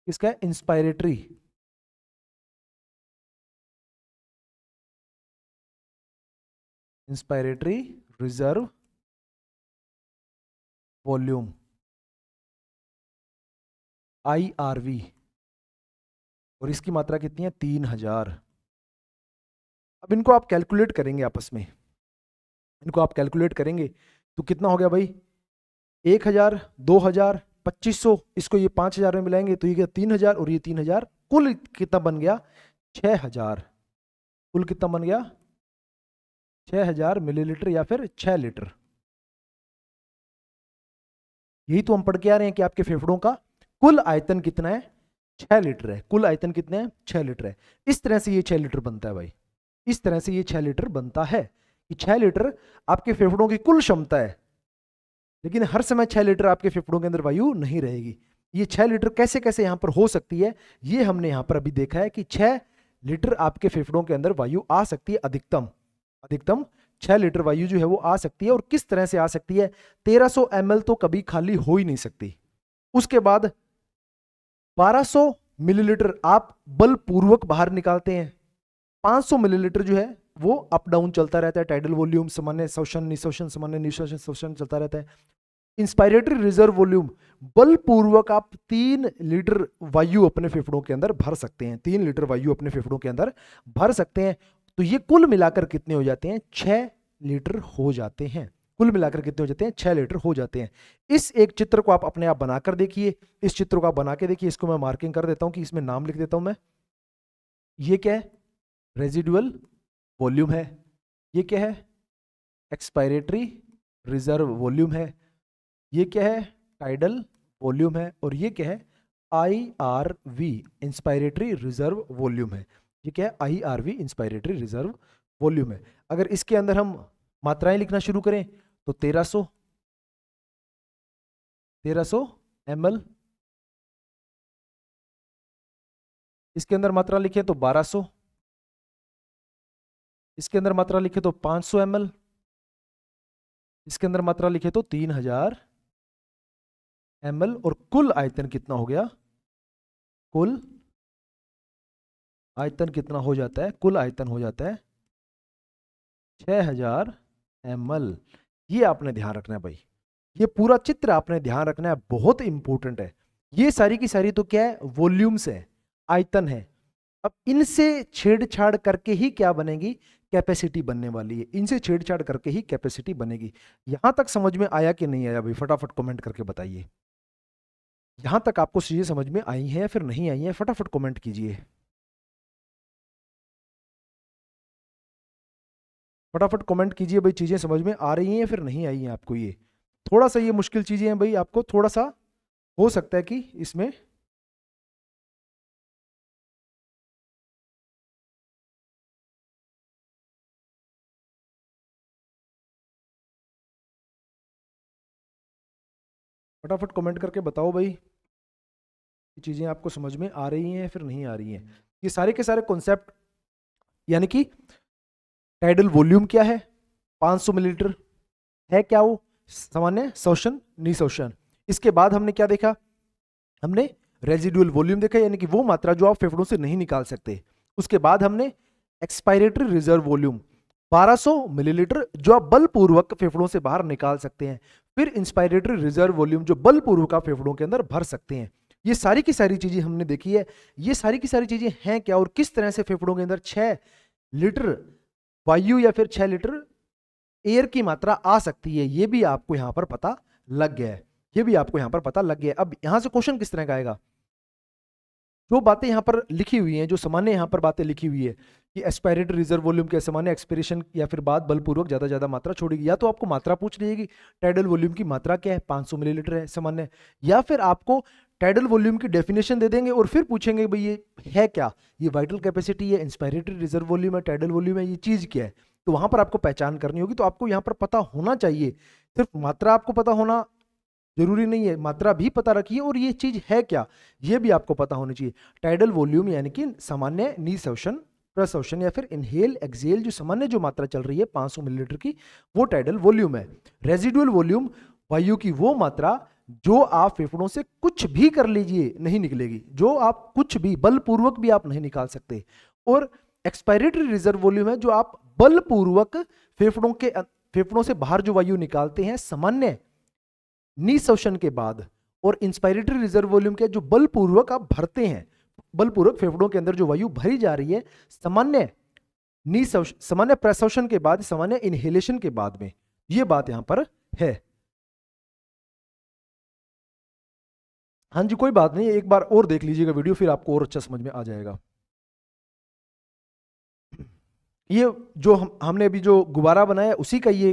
Speaker 1: इसका inspiratory, inspiratory reserve volume, IRV। और इसकी मात्रा कितनी है? 3000। अब इनको आप कैलकुलेट करेंगे आपस में, इनको आप कैलकुलेट करेंगे तो कितना हो गया भाई? 1000, 2000, 2500, इसको ये 5000 में मिलाएंगे तो ये क्या? 3000 और ये 3000, कुल कितना बन गया? 6000। कुल कितना बन गया? 6000 मिलीलीटर या फिर 6 लीटर। यही तो हम पढ़ के आ रहे हैं कि आपके फेफड़ों का कुल आयतन कितना है? 6 लीटर है। कुल आयतन कितना है? 6 लीटर है। इस तरह से ये 6 लीटर बनता है भाई, इस तरह से ये 6 लीटर बनता है कि 6 लीटर आपके फेफड़ों की कुल क्षमता है। लेकिन हर समय 6 लीटर आपके फेफड़ों के अंदर वायु नहीं रहेगी। ये 6 लीटर कैसे कैसे यहां पर हो सकती है, ये हमने यहां पर अभी देखा है कि 6 लीटर आपके फेफड़ों के अंदर वायु आ सकती है अधिकतम, अधिकतम 6 लीटर वायु जो है वो आ सकती है। और किस तरह से आ सकती है? 1300 ml तो कभी खाली हो ही नहीं सकती। उसके बाद 1200 मिलीलीटर आप बलपूर्वक बाहर निकालते हैं। 500 मिलीलीटर जो है वो अप डाउन चलता रहता है, टाइडल वॉल्यूम, सामान्य शोषण निशोषण, सामान्य निशोषण शोषण चलता रहता है। इंस्पायरेटरी रिजर्व वॉल्यूम, बलपूर्वक आप 3 लीटर वायु अपने फेफड़ों के अंदर भर सकते हैं, 3 लीटर वायु अपने फेफड़ों के अंदर भर सकते हैं। तो ये कुल मिलाकर कितने हो जाते हैं? 6 लीटर हो जाते हैं। कुल मिलाकर कितने हो जाते हैं? 6 लीटर हो जाते हैं। इस एक चित्र को आप अपने आप बनाकर देखिए, इस चित्र को आप बना के देखिए। इसको मैं मार्किंग कर देता हूं कि इसमें नाम लिख देता हूं मैं। ये क्या है? रेजिडुअल वॉल्यूम है। ये क्या है? एक्सपायरेटरी रिजर्व वॉल्यूम है। ये क्या है? टाइडल वॉल्यूम है। और ये क्या है? IRV, इंस्पायरेटरी रिजर्व वॉल्यूम है। ये क्या है? IRV, इंस्पायरेटरी रिजर्व वॉल्यूम है। अगर इसके अंदर हम मात्राएं लिखना शुरू करें तो 1300 ml, इसके अंदर मात्रा लिखे तो 1200, इसके अंदर मात्रा लिखे तो 500 ml, इसके अंदर मात्रा लिखे तो 3000 ml। और कुल आयतन कितना हो गया? कुल आयतन कितना हो जाता है? कुल आयतन हो जाता है 6000 ml। ये आपने ध्यान रखना है भाई। ये पूरा चित्र आपने ध्यान रखना है, बहुत इंपॉर्टेंट है। ये सारी की सारी तो क्या है, वॉल्यूम्स है, आयतन है। अब इनसे छेड़छाड़ करके ही क्या बनेगी, कैपेसिटी बनने वाली है। इनसे छेड़छाड़ करके ही कैपेसिटी बनेगी। यहां तक समझ में आया कि नहीं आया भाई, फटाफट कमेंट करके बताइए। यहां तक आपको चीजें समझ में आई हैं या फिर नहीं आई हैं, फटाफट कमेंट कीजिए। फटाफट कमेंट कीजिए भाई, चीजें समझ में आ रही हैं या फिर नहीं आई हैं आपको। ये थोड़ा सा ये मुश्किल चीजें हैं भाई, आपको थोड़ा सा हो सकता है कि इसमें फटाफट कमेंट करके बताओ भाई, ये चीजें आपको समझ में आ रही हैं या फिर नहीं आ रही हैं। ये सारे के सारे कॉन्सेप्ट, यानी कि टाइडल वॉल्यूम क्या है, 500 मिलीलीटर है क्या, वो सामान्य शोषण निशोषण। इसके बाद हमने क्या देखा, हमने रेजिडुअल वॉल्यूम देखा, यानी कि वो मात्रा जो आप फेफड़ों से नहीं निकाल सकते। उसके बाद हमने एक्सपायरेटरी रिजर्व वॉल्यूम 1200 मिलीलीटर जो आप बलपूर्वक फेफड़ों से बाहर निकाल सकते हैं। फिर इंस्पायरेटरी रिजर्व वॉल्यूम जो बलपूर्वक आप फेफड़ों के अंदर भर सकते हैं। ये सारी की सारी चीजें हमने देखी है। ये सारी की सारी चीजें हैं क्या, और किस तरह से फेफड़ों के अंदर 6 लीटर वायु या फिर 6 लीटर एयर की मात्रा आ सकती है, ये भी आपको यहां पर पता लग गया है। ये भी आपको यहां पर पता लग गया है। अब यहां से क्वेश्चन किस तरह का आएगा, जो बातें यहां पर लिखी हुई हैं, जो सामान्य यहां पर बातें लिखी हुई है कि एस्पायरेटरी रिजर्व वॉल्यूम के सामान्य एक्सपिरेशन या फिर बाद बलपूर्वक ज्यादा ज्यादा मात्रा छोड़ेगी, या तो आपको मात्रा पूछ लीजिएगी टाइडल वॉल्यूम की मात्रा क्या है, 500 मिलीलीटर है सामान्य, या फिर आपको टाइडल वॉल्यूम की डेफिनेशन दे देंगे और फिर पूछेंगे भाई ये है क्या, ये वाइटल कैपेसिटी है, इंस्पायरेटरी रिजर्व वॉल्यूम है, टाइडल वॉल्यूम है, ये चीज क्या है। तो वहां पर आपको पहचान करनी होगी। तो आपको यहाँ पर पता होना चाहिए, सिर्फ मात्रा आपको पता होना जरूरी नहीं है, मात्रा भी पता रखिए और ये चीज है क्या ये भी आपको पता होनी चाहिए। टाइडल वॉल्यूम यानी कि सामान्य निःशोषण प्रशोषण या फिर इनहेल एक्सेल जो सामान्य जो मात्रा चल रही है 500 मिलीलीटर की, वो टाइडल वॉल्यूम है। रेजिडुअल वॉल्यूम वायु की वो मात्रा जो आप फेफड़ों से कुछ भी कर लीजिए नहीं निकलेगी, जो आप कुछ भी बलपूर्वक भी आप नहीं निकाल सकते। और एक्सपायरेटरी रिजर्व वॉल्यूम है जो आप बलपूर्वक फेफड़ों से बाहर जो वायु निकालते हैं सामान्य निःशोषण के बाद। और इंस्पायरेटरी रिजर्व वॉल्यूम क्या है, जो बलपूर्वक आप भरते हैं, बलपूर्वक फेफड़ों के अंदर जो वायु भरी जा रही है सामान्य सामान्य प्रशोषण के बाद, सामान्य इनहेलेशन के बाद में। ये बात यहां पर है। हाँ जी, कोई बात नहीं, एक बार और देख लीजिएगा वीडियो, फिर आपको और अच्छा समझ में आ जाएगा। ये जो हमने अभी जो गुब्बारा बनाया उसी का ये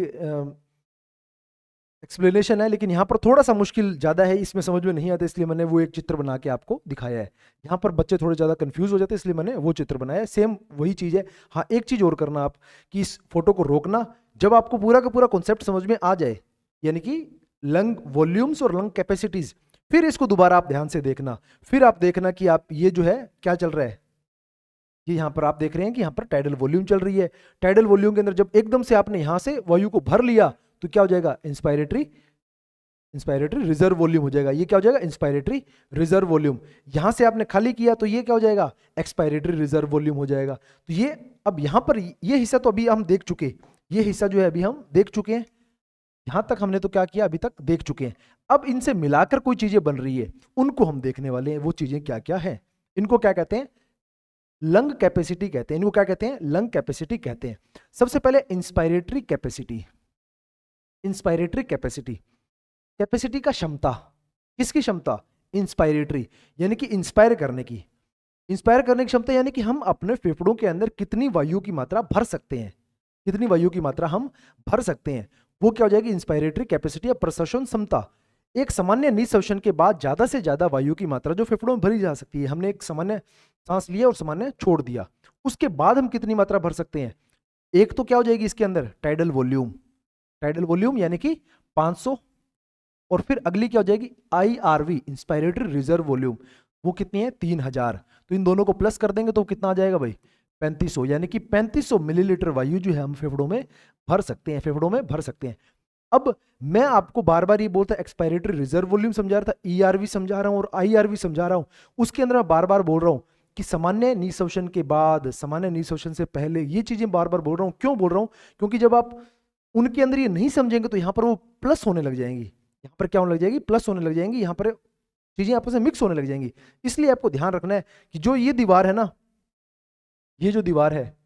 Speaker 1: एक्सप्लेनेशन है, लेकिन यहाँ पर थोड़ा सा मुश्किल ज़्यादा है, इसमें समझ में नहीं आता, इसलिए मैंने वो एक चित्र बना के आपको दिखाया है। यहाँ पर बच्चे थोड़े ज़्यादा कंफ्यूज हो जाते हैं, इसलिए मैंने वो चित्र बनाया है। सेम वही चीज़ है। हाँ, एक चीज़ और करना आप कि इस फोटो को रोकना, जब आपको पूरा का पूरा कॉन्सेप्ट समझ में आ जाए, यानी कि लंग वॉल्यूम्स और लंग कैपेसिटीज, फिर इसको दोबारा आप ध्यान से देखना। फिर आप देखना कि आप ये जो है क्या चल रहा है, ये यहाँ पर आप देख रहे हैं कि यहाँ पर टाइडल वॉल्यूम चल रही है। टाइडल वॉल्यूम के अंदर जब एकदम से आपने यहाँ से वायु को भर लिया तो क्या हो जाएगा, इंस्पायरेटरी रिजर्व वॉल्यूम हो जाएगा। ये क्या हो जाएगा, इंस्पायरेटरी रिजर्व वॉल्यूम। यहां से आपने खाली किया तो ये क्या हो जाएगा, एक्सपायरेटरी रिजर्व वॉल्यूम हो जाएगा। तो ये अब यहां पर ये हिस्सा तो अभी हम देख चुके, ये हिस्सा जो है अभी हम देख चुके हैं। यहां तक हमने तो क्या किया, अभी तक देख चुके हैं। अब इनसे मिलाकर कोई चीजें बन रही है, उनको हम देखने वाले हैं। वो चीजें क्या क्या है, इनको क्या कहते हैं, लंग कैपेसिटी कहते हैं। इनको क्या कहते हैं, लंग कैपेसिटी कहते हैं। सबसे पहले inspiratory capacity. Inspiratory capacity, capacity का क्षमता, किसकी क्षमता, इंस्पायरेटरी, यानी कि इंस्पायर करने की। इंस्पायर करने की क्षमता यानी कि हम अपने फेफड़ों के अंदर कितनी वायु की मात्रा भर सकते हैं, कितनी वायु की मात्रा हम भर सकते हैं, वो क्या हो जाएगी, इंस्पायरेटरी कैपेसिटी या प्रशोषण क्षमता। एक सामान्य निःशोषण के बाद ज्यादा से ज्यादा वायु की मात्रा जो फेफड़ों में भरी जा सकती है। हमने एक सामान्य सांस लिया और सामान्य छोड़ दिया, उसके बाद हम कितनी मात्रा भर सकते हैं। एक तो क्या हो जाएगी इसके अंदर, टाइडल वॉल्यूम, टाइडल वॉल्यूम यानी कि 500, और फिर अगली क्या हो जाएगी, IRV, इंस्पायरेटरी रिजर्व वॉल्यूम, वो कितनी है, 3000। तो इन दोनों को प्लस कर देंगे तो कितना आ जाएगा भाई, 3500। यानी कि 3500 मिलीलीटर वायु जो है हम फेफड़ों में भर सकते हैं, फेफड़ों में भर सकते हैं। अब मैं आपको बार बार ये बोलता एक्सपायरेटरी रिजर्व वॉल्यूम समझा रहा था, ERV समझा रहा हूं और IRV समझा रहा हूं। उसके अंदर मैं बार बार बोल रहा हूं कि सामान्य निःशोषण के बाद, सामान्य निःशोषण से पहले, ये चीजें बार बार बोल रहा हूं। क्यों बोल रहा हूं, क्योंकि जब आप उनके अंदर ये नहीं समझेंगे तो यहां पर वो प्लस होने लग जाएंगी। यहाँ पर क्या होने लग जाएगी, प्लस होने लग जाएंगी, यहाँ पर चीजें आपस में मिक्स होने लग जाएंगी। इसलिए आपको ध्यान रखना है कि जो ये दीवार है ना, ये जो दीवार है,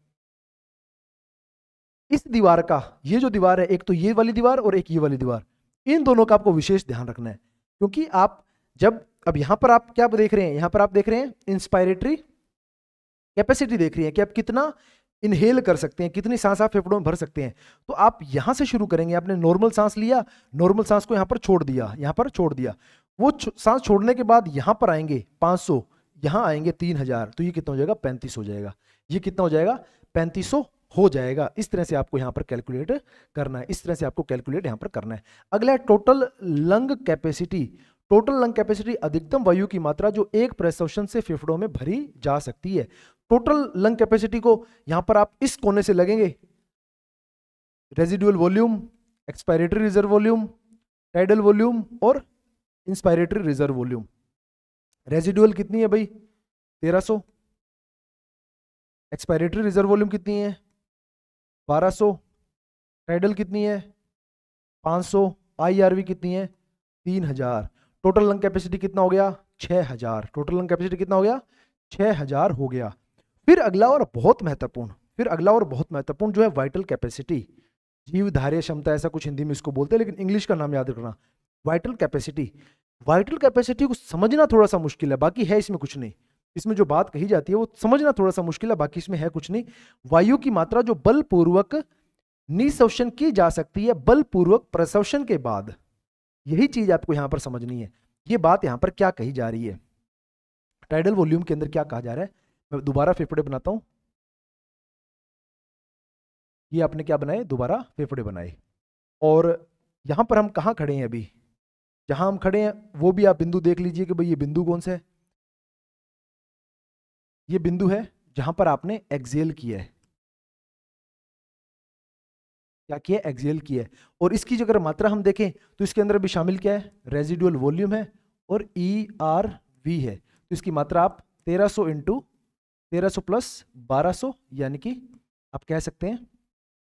Speaker 1: इस दीवार का, ये जो दीवार है, एक तो ये वाली दीवार और एक ये वाली दीवार, इन दोनों का आपको विशेष ध्यान रखना है। क्योंकि आप जब, अब यहां पर आप क्या देख रहे हैं, यहां पर आप देख रहे हैं इंस्पायरेटरी कैपेसिटी देख रही है कि आप कितना इनहेल कर सकते हैं, कितनी सांस आप फेफड़ों में भर सकते हैं। तो आप यहां से शुरू करेंगे, आपने नॉर्मल सांस लिया, नॉर्मल सांस को यहां पर छोड़ दिया, यहां पर छोड़ दिया, वो सांस छोड़ने के बाद यहां पर आएंगे 500, यहां आएंगे 3000, तो ये कितना हो जाएगा, 35 हो जाएगा। ये कितना हो जाएगा, 3500 हो जाएगा। इस तरह से आपको यहां पर कैलकुलेट करना है, इस तरह से आपको कैलकुलेट यहां पर करना है। अगला है total lung capacity. Total lung capacity अधिकतम वायु की मात्रा जो एक प्रश्वसन से फेफड़ों में भरी जा सकती है। टोटल लंग कैपेसिटी को यहां पर आप इस कोने से लगेंगे, residual volume, expiratory reserve volume, tidal volume और इंस्पायरेटरी रिजर्व वॉल्यूम। रेजिडुअल कितनी है भाई, 1300। एक्सपायरेटरी रिजर्व वॉल्यूम कितनी है, 1200। टाइडल कितनी है, 500। आईआरवी कितनी है, 3000। टोटल लंग कैपेसिटी कितना हो गया, 6000। टोटल लंग कैपेसिटी कितना हो गया, 6000 हो गया। फिर अगला और बहुत महत्वपूर्ण, फिर अगला और बहुत महत्वपूर्ण जो है वाइटल कैपेसिटी, जीव धार्य क्षमता, ऐसा कुछ हिंदी में इसको बोलते हैं, लेकिन इंग्लिश का नाम याद रखना, वाइटल कैपेसिटी। वाइटल कैपेसिटी को समझना थोड़ा सा मुश्किल है, बाकी है इसमें कुछ नहीं। इसमें जो बात कही जाती है वो समझना थोड़ा सा मुश्किल है, बाकी इसमें है कुछ नहीं। वायु की मात्रा जो बलपूर्वक निःश्वसन की जा सकती है बलपूर्वक प्रश्वसन के बाद, यही चीज आपको यहां पर समझनी है। ये बात यहां पर क्या कही जा रही है, टाइडल वॉल्यूम के अंदर क्या कहा जा रहा है। मैं दोबारा फेफड़े बनाता हूं, ये आपने क्या बनाए, दोबारा फेफड़े बनाए। और यहां पर हम कहां खड़े हैं, अभी जहां हम खड़े हैं वो भी आप बिंदु देख लीजिए कि भाई ये बिंदु कौन सा है। ये बिंदु है जहां पर आपने एक्सेल किया है, क्या किया, एक्सेल किया है। और इसकी जो अगर मात्रा हम देखें तो इसके अंदर भी शामिल क्या है, रेजिडुअल वॉल्यूम है और ERV है। तो इसकी मात्रा आप 1300 इंटू 1300 प्लस 1200, यानी कि आप कह सकते हैं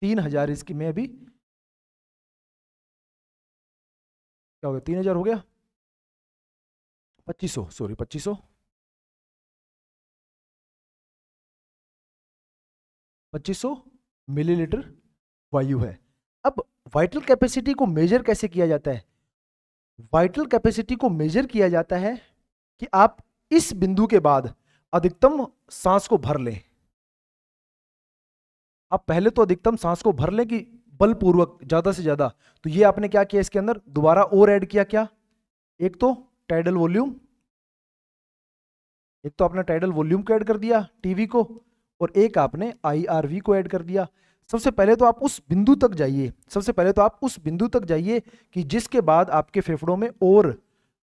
Speaker 1: 3000। इसकी में अभी क्या हो गया, 3000 हो गया, 2500, सॉरी 2500 मिलीलीटर वायु है। अब वाइटल कैपेसिटी को मेजर कैसे किया जाता है, वाइटल कैपेसिटी को मेजर किया जाता है कि आप इस बिंदु के बाद अधिकतम सांस को भर लें। आप पहले तो अधिकतम सांस को भर लें कि बलपूर्वक ज्यादा से ज्यादा। तो ये आपने क्या किया, इसके अंदर दोबारा और ऐड किया, क्या, एक तो टाइडल वॉल्यूम, एक तो आपने टाइडल वॉल्यूम को ऐड कर दिया टीवी को, और एक आपने IRV को ऐड कर दिया। सबसे पहले तो आप उस बिंदु तक जाइए, सबसे पहले तो आप उस बिंदु तक जाइए कि जिसके बाद आपके फेफड़ों में और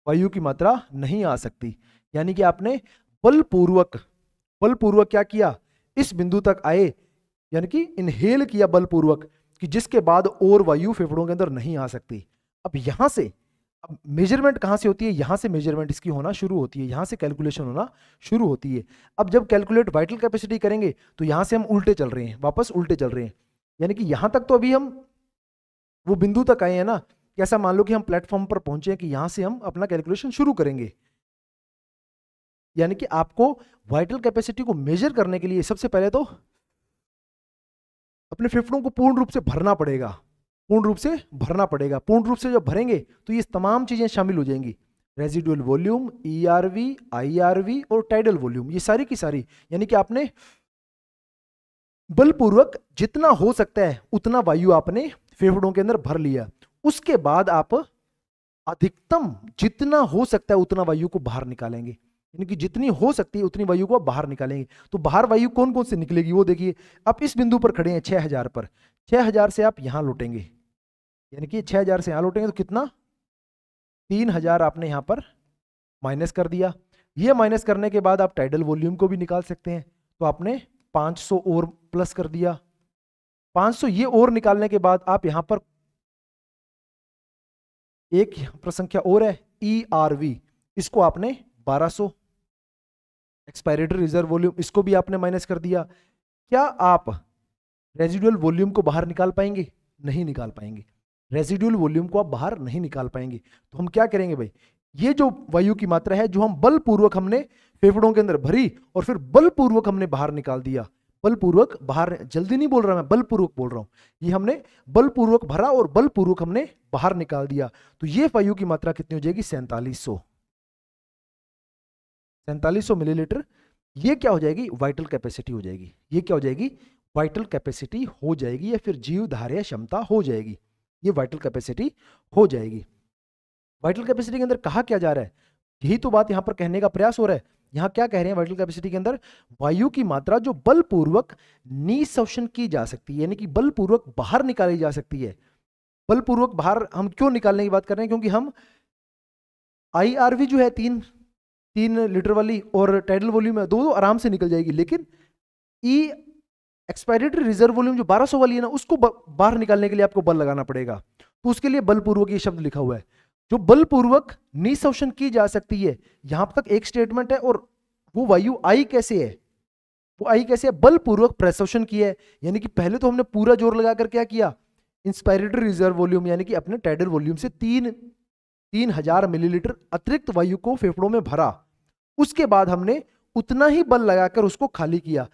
Speaker 1: वायु की मात्रा नहीं आ सकती। यानी कि आपने बलपूर्वक, बलपूर्वक क्या किया, इस बिंदु तक आए, यानी कि इनहेल किया बलपूर्वक कि जिसके बाद और वायु फेफड़ों के अंदर नहीं आ सकती। अब यहां से, अब मेजरमेंट कहां से होती है, यहां से मेजरमेंट इसकी होना शुरू होती है, यहां से कैलकुलेशन होना शुरू होती है। अब जब कैलकुलेट वाइटल कैपेसिटी करेंगे तो यहां से हम उल्टे चल रहे हैं, वापस उल्टे चल रहे हैं। यानी कि यहां तक तो अभी हम वो बिंदु तक आए हैं ना, कि ऐसा मान लो कि हम प्लेटफॉर्म पर पहुंचे हैं कि यहां से हम अपना कैलकुलेशन शुरू करेंगे। यानी कि आपको वाइटल कैपेसिटी को मेजर करने के लिए सबसे पहले तो अपने फेफड़ों को पूर्ण रूप से भरना पड़ेगा, पूर्ण रूप से भरना पड़ेगा। पूर्ण रूप से जब भरेंगे तो ये तमाम चीजें शामिल हो जाएंगी, रेजिडुअल वॉल्यूम, ERV, IRV और टाइडल वॉल्यूम, ये सारी की सारी। यानी कि आपने बलपूर्वक जितना हो सकता है उतना वायु आपने फेफड़ों के अंदर भर लिया। उसके बाद आप अधिकतम जितना हो सकता है उतना वायु को बाहर निकालेंगे, यानी कि जितनी हो सकती है उतनी वायु को बाहर निकालेंगे। तो बाहर वायु कौन कौन से निकलेगी वो देखिए। आप इस बिंदु पर खड़े हैं 6000 पर, 6000 से आप यहां लौटेंगे, यानी कि 6000 से यहां लौटेंगे तो कितना, 3000 आपने यहां पर माइनस कर दिया। ये माइनस करने के बाद आप टाइडल वॉल्यूम को भी निकाल सकते हैं, तो आपने 500 और प्लस कर दिया। 500 ये और निकालने के बाद आप यहां पर एक प्रसंख्या और है ERV, इसको आपने 1200, एक्सपायरेटरी रिजर्व वॉल्यूम इसको भी आपने माइनस कर दिया। क्या आप रेजिडुअल वॉल्यूम को बाहर निकाल पाएंगे, नहीं निकाल पाएंगे। रेजिडुअल वॉल्यूम को आप बाहर नहीं निकाल पाएंगे। तो हम क्या करेंगे भाई, ये जो वायु की मात्रा है जो हम बलपूर्वक हमने फेफड़ों के अंदर भरी और फिर बलपूर्वक हमने बाहर निकाल दिया, बलपूर्वक बाहर, जल्दी नहीं बोल रहा मैं, बलपूर्वक बोल रहा हूं, ये हमने बलपूर्वक भरा और बलपूर्वक हमने बाहर निकाल दिया, तो ये वायु की मात्रा कितनी हो जाएगी, 4700 मिलीलीटर। ये क्या हो जाएगी, वाइटल कैपेसिटी हो जाएगी। ये क्या हो जाएगी, वाइटल कैपेसिटी हो जाएगी, या फिर जीव धार्य क्षमता हो जाएगी। ये वाइटल कैपेसिटी हो जाएगी। वाइटल कैपेसिटी के अंदर कहा क्या जा रहा है, यही तो बात यहां पर कहने का प्रयास हो रहा है। यहां क्या कह रहे हैं, वाइटल कैपेसिटी के अंदर वायु की मात्रा जो बलपूर्वक निःशोषण की जा सकती है, यानी कि बलपूर्वक बाहर निकाली जा सकती है। बलपूर्वक बाहर हम क्यों निकालने की बात कर रहे हैं, क्योंकि हम IRV जो है 3 लीटर वाली और टाइडल वॉल्यूम है 2 आराम से निकल जाएगी, लेकिन ई एक्सपायरेटरी रिजर्व वॉल्यूम जो 1200 वाली है ना, उसको बाहर निकालने के लिए आपको बल लगाना पड़ेगा। तो उसके लिए बलपूर्वक ये शब्द लिखा हुआ है, जो बलपूर्वक निःशोषण की जा सकती है। यहां तक एक स्टेटमेंट है, और वो वायु आई कैसे है, वो आई कैसे है, बलपूर्वक प्रशोषण की है। यानी कि पहले तो हमने पूरा जोर लगाकर क्या किया, इंस्पायरेटरी रिजर्व वॉल्यूम यानी कि अपने टाइडल वॉल्यूम से 3000 मिलीलीटर अतिरिक्त वायु को फेफड़ों में भरा। उसके बाद हमने उतना ही बल लगाकर उसको खाली किया,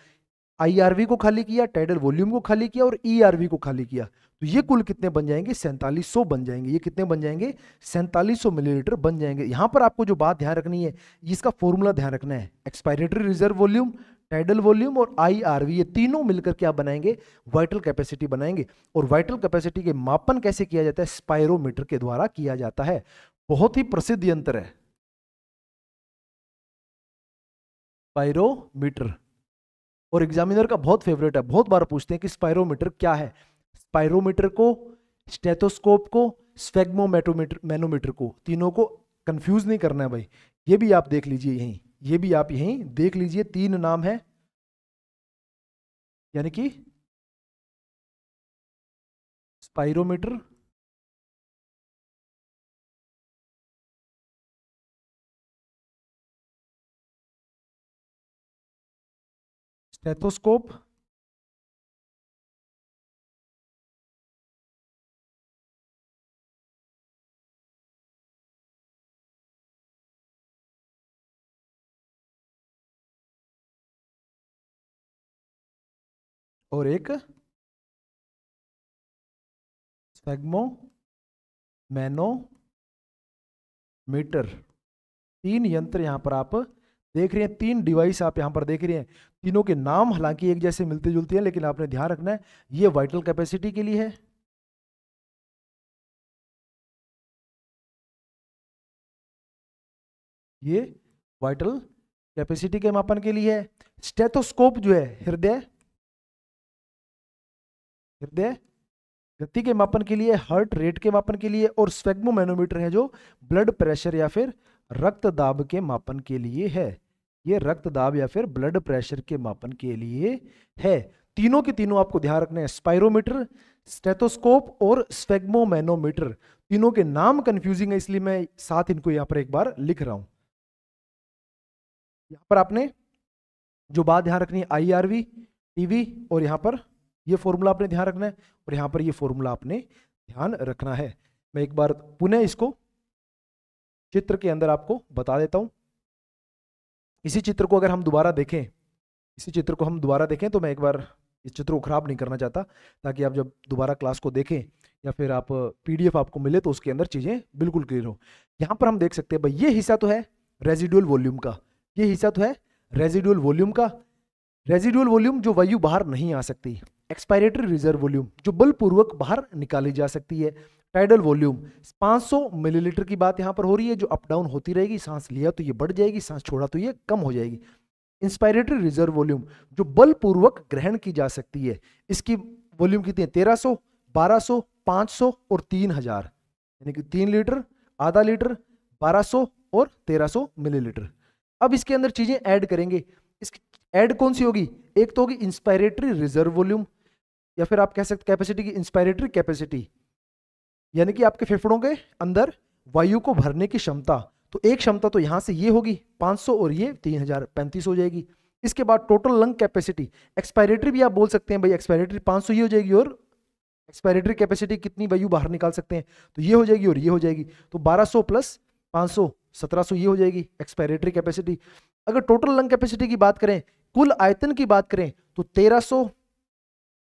Speaker 1: IRV को खाली किया, टाइडल वॉल्यूम को खाली किया और ERV को खाली किया। तो ये कुल कितने बन जाएंगे, 4700 बन जाएंगे। ये कितने बन जाएंगे, 4700 मिलीलीटर बन जाएंगे। यहां पर आपको जो बात ध्यान रखनी है, इसका फॉर्मूला ध्यान रखना है, expiratory reserve volume, tidal volume और IRV, ये तीनों मिलकर क्या बनाएंगे, वाइटल कैपेसिटी बनाएंगे। और वाइटल कैपेसिटी के मापन कैसे किया जाता है, स्पायरोमीटर के द्वारा किया जाता है। बहुत ही प्रसिद्ध यंत्र है स्पायरोमीटर, और एग्जामिनर का बहुत फेवरेट है। बहुत बार पूछते हैं कि स्पायरोमीटर क्या है। स्पायरोमीटर को, स्टेथोस्कोप को, स्फेग्मोमैनोमीटर को, तीनों को कंफ्यूज नहीं करना है भाई। ये भी आप देख लीजिए यहीं, ये भी आप यहीं देख लीजिए, 3 नाम है, यानी कि स्पायरोमीटर, स्टेथोस्कोप और एक स्फेग्मोमैनोमीटर। 3 यंत्र यहां पर आप देख रहे हैं, 3 डिवाइस आप यहां पर देख रहे हैं। तीनों के नाम हालांकि एक जैसे मिलते जुलते हैं, लेकिन आपने ध्यान रखना है ये वाइटल कैपेसिटी के लिए है, ये वाइटल कैपेसिटी के मापन के लिए है। स्टेथोस्कोप जो है हृदय गति के मापन के लिए, हार्ट रेट के मापन के लिए, और स्फेग्मोमैनोमीटर है जो ब्लड प्रेशर या फिर रक्त दाब के मापन के लिए है। ये रक्त दाब या फिर ब्लड प्रेशर के मापन के लिए है। तीनों के तीनों आपको ध्यान रखना है, स्पायरोमीटर, स्टेथोस्कोप और स्फेग्मोमैनोमीटर। तीनों के नाम कंफ्यूजिंग है, इसलिए मैं साथ इनको यहां पर एक बार लिख रहा हूं। यहां पर आपने जो बात ध्यान रखनी है, IRV, TV, और यहां पर ये फॉर्मूला आपने ध्यान रखना है, और यहां पर ये फॉर्मूला आपने ध्यान रखना है। मैं एक बार पुनः इसको चित्र के अंदर आपको बता देता हूं। इसी चित्र को अगर हम दोबारा देखें, तो मैं एक बार इस चित्र को खराब नहीं करना चाहता, ताकि आप जब दोबारा क्लास को देखें या फिर आप PDF आपको मिले तो उसके अंदर चीजें बिल्कुल क्लियर हो। यहां पर हम देख सकते हैं भाई, ये हिस्सा तो है रेजिडुअल वॉल्यूम का, ये हिस्सा तो है रेजिडुअल वॉल्यूम का। रेजिडुअल वॉल्यूम जो वायु बाहर नहीं आ सकती, एक्सपायरेटरी रिजर्व वॉल्यूम जो बलपूर्वक बाहर निकाली जा सकती है, टाइडल वॉल्यूम 500 मिलीलीटर की बात यहां पर हो रही है, जो अप डाउन होती रहेगी, सांस लिया तो ये बढ़ जाएगी, सांस छोड़ा तो ये कम हो जाएगी। इंस्पायरेटरी रिजर्व वॉल्यूम जो बलपूर्वक ग्रहण की जा सकती है, इसकी वॉल्यूम कितनी है, 1300, 1200, 500 और 3000, यानी कि 3 लीटर, आधा लीटर, 1200 और 1300 मिलीलीटर। अब इसके अंदर चीजें ऐड करेंगे, इसकी ऐड कौन सी होगी, एक तो होगी इंस्पायरेटरी रिजर्व वॉल्यूम, या फिर आप कह सकते कैपेसिटी की इंस्पायरेटरी कैपेसिटी, यानी कि आपके फेफड़ों के अंदर वायु को भरने की क्षमता। तो एक क्षमता तो यहां से ये होगी 500 और ये 3000, 35 हो जाएगी। इसके बाद टोटल लंग कैपेसिटी, एक्सपायरेटरी भी आप बोल सकते हैं भाई, एक्सपायरेटरी 500 ही हो जाएगी और एक्सपायरेटरी कैपेसिटी कितनी वायु बाहर निकाल सकते हैं, तो ये हो जाएगी और ये हो जाएगी, तो 1200 प्लस 500 1700 ये हो जाएगी एक्सपायरेटरी कैपेसिटी। अगर टोटल लंग कैपेसिटी की बात करें, कुल आयतन की बात करें, तो 1300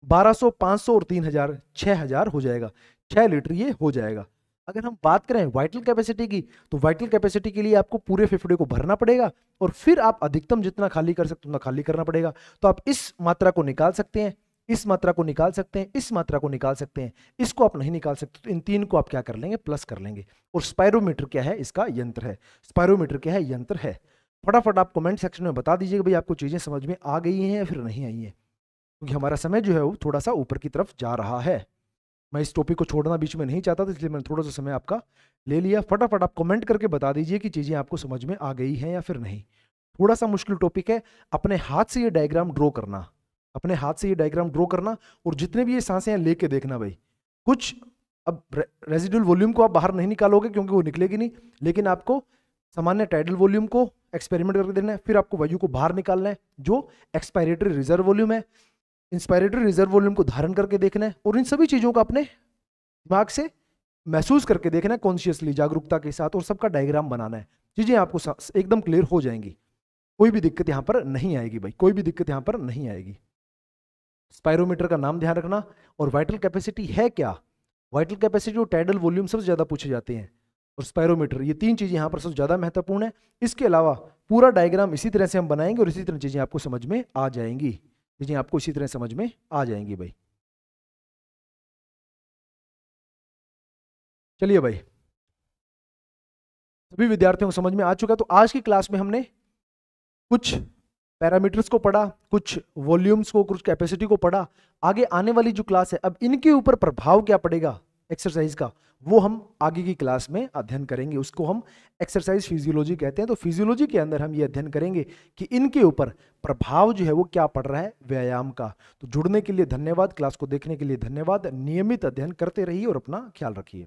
Speaker 1: 1200 500 और 3000 6000 हो जाएगा, 6 लीटर ये हो जाएगा। अगर हम बात करें वाइटल कैपेसिटी की, तो वाइटल कैपेसिटी के लिए आपको पूरे फेफड़े को भरना पड़ेगा और फिर आप अधिकतम जितना खाली कर सकते हो उतना खाली करना पड़ेगा। तो आप इस मात्रा को निकाल सकते हैं, इस मात्रा को निकाल सकते हैं, इस मात्रा को निकाल सकते हैं, इसको आप नहीं निकाल सकते, तो इन तीन को आप क्या कर लेंगे, प्लस कर लेंगे। और स्पायरोमीटर क्या है, इसका यंत्र है। स्पायरोमीटर क्या है, यंत्र है। फटाफट आप कमेंट सेक्शन में बता दीजिएगा भाई आपको चीजें समझ में आ गई हैं या फिर नहीं आई हैं, क्योंकि हमारा समय जो है वो थोड़ा सा ऊपर की तरफ जा रहा है। मैं इस टॉपिक को छोड़ना बीच में नहीं चाहता था, इसलिए मैंने थोड़ा सा समय आपका ले लिया। फटाफट आप कमेंट करके बता दीजिए कि चीजें आपको समझ में आ गई हैं या फिर नहीं। थोड़ा सा मुश्किल टॉपिक है, अपने हाथ से ये डायग्राम ड्रॉ करना, अपने हाथ से ये डायग्राम ड्रॉ करना, और जितने भी ये सांसें हैं लेके देखना भाई। कुछ अब रेजिडुअल वॉल्यूम को आप बाहर नहीं निकालोगे क्योंकि वो निकलेगी नहीं, लेकिन आपको सामान्य टाइडल वॉल्यूम को एक्सपेरिमेंट करके देना है, फिर आपको वायु को बाहर निकालना है जो एक्सपायरेटरी रिजर्व वॉल्यूम है, इंस्पायरेटरी रिजर्व वॉल्यूम को धारण करके देखना है, और इन सभी चीजों को अपने दिमाग से महसूस करके देखना है कॉन्शियसली, जागरूकता के साथ, और सबका डायग्राम बनाना है। चीजें आपको एकदम क्लियर हो जाएंगी, कोई भी दिक्कत यहां पर नहीं आएगी भाई, कोई भी दिक्कत यहां पर नहीं आएगी। स्पायरोमीटर का नाम ध्यान रखना। और वाइटल कैपेसिटी है क्या, वाइटल कैपेसिटी और टाइडल वॉल्यूम सबसे ज्यादा पूछे जाते हैं, और स्पायरोमीटर, ये तीन चीजें यहां पर सबसे ज्यादा महत्वपूर्ण है। इसके अलावा पूरा डायग्राम इसी तरह से हम बनाएंगे और इसी तरह चीजें आपको समझ में आ जाएंगी, चीजें आपको इसी तरह समझ में आ जाएंगी भाई। चलिए भाई, सभी विद्यार्थियों को समझ में आ चुका। तो आज की क्लास में हमने कुछ पैरामीटर्स को पढ़ा, कुछ वॉल्यूम्स को, कुछ कैपेसिटी को पढ़ा। आगे आने वाली जो क्लास है, अब इनके ऊपर प्रभाव क्या पड़ेगा एक्सरसाइज का, वो हम आगे की क्लास में अध्ययन करेंगे। उसको हम एक्सरसाइज फिजियोलॉजी कहते हैं। तो फिजियोलॉजी के अंदर हम ये अध्ययन करेंगे कि इनके ऊपर प्रभाव जो है वो क्या पड़ रहा है व्यायाम का। तो जुड़ने के लिए धन्यवाद, क्लास को देखने के लिए धन्यवाद। नियमित अध्ययन करते रहिए और अपना ख्याल रखिए।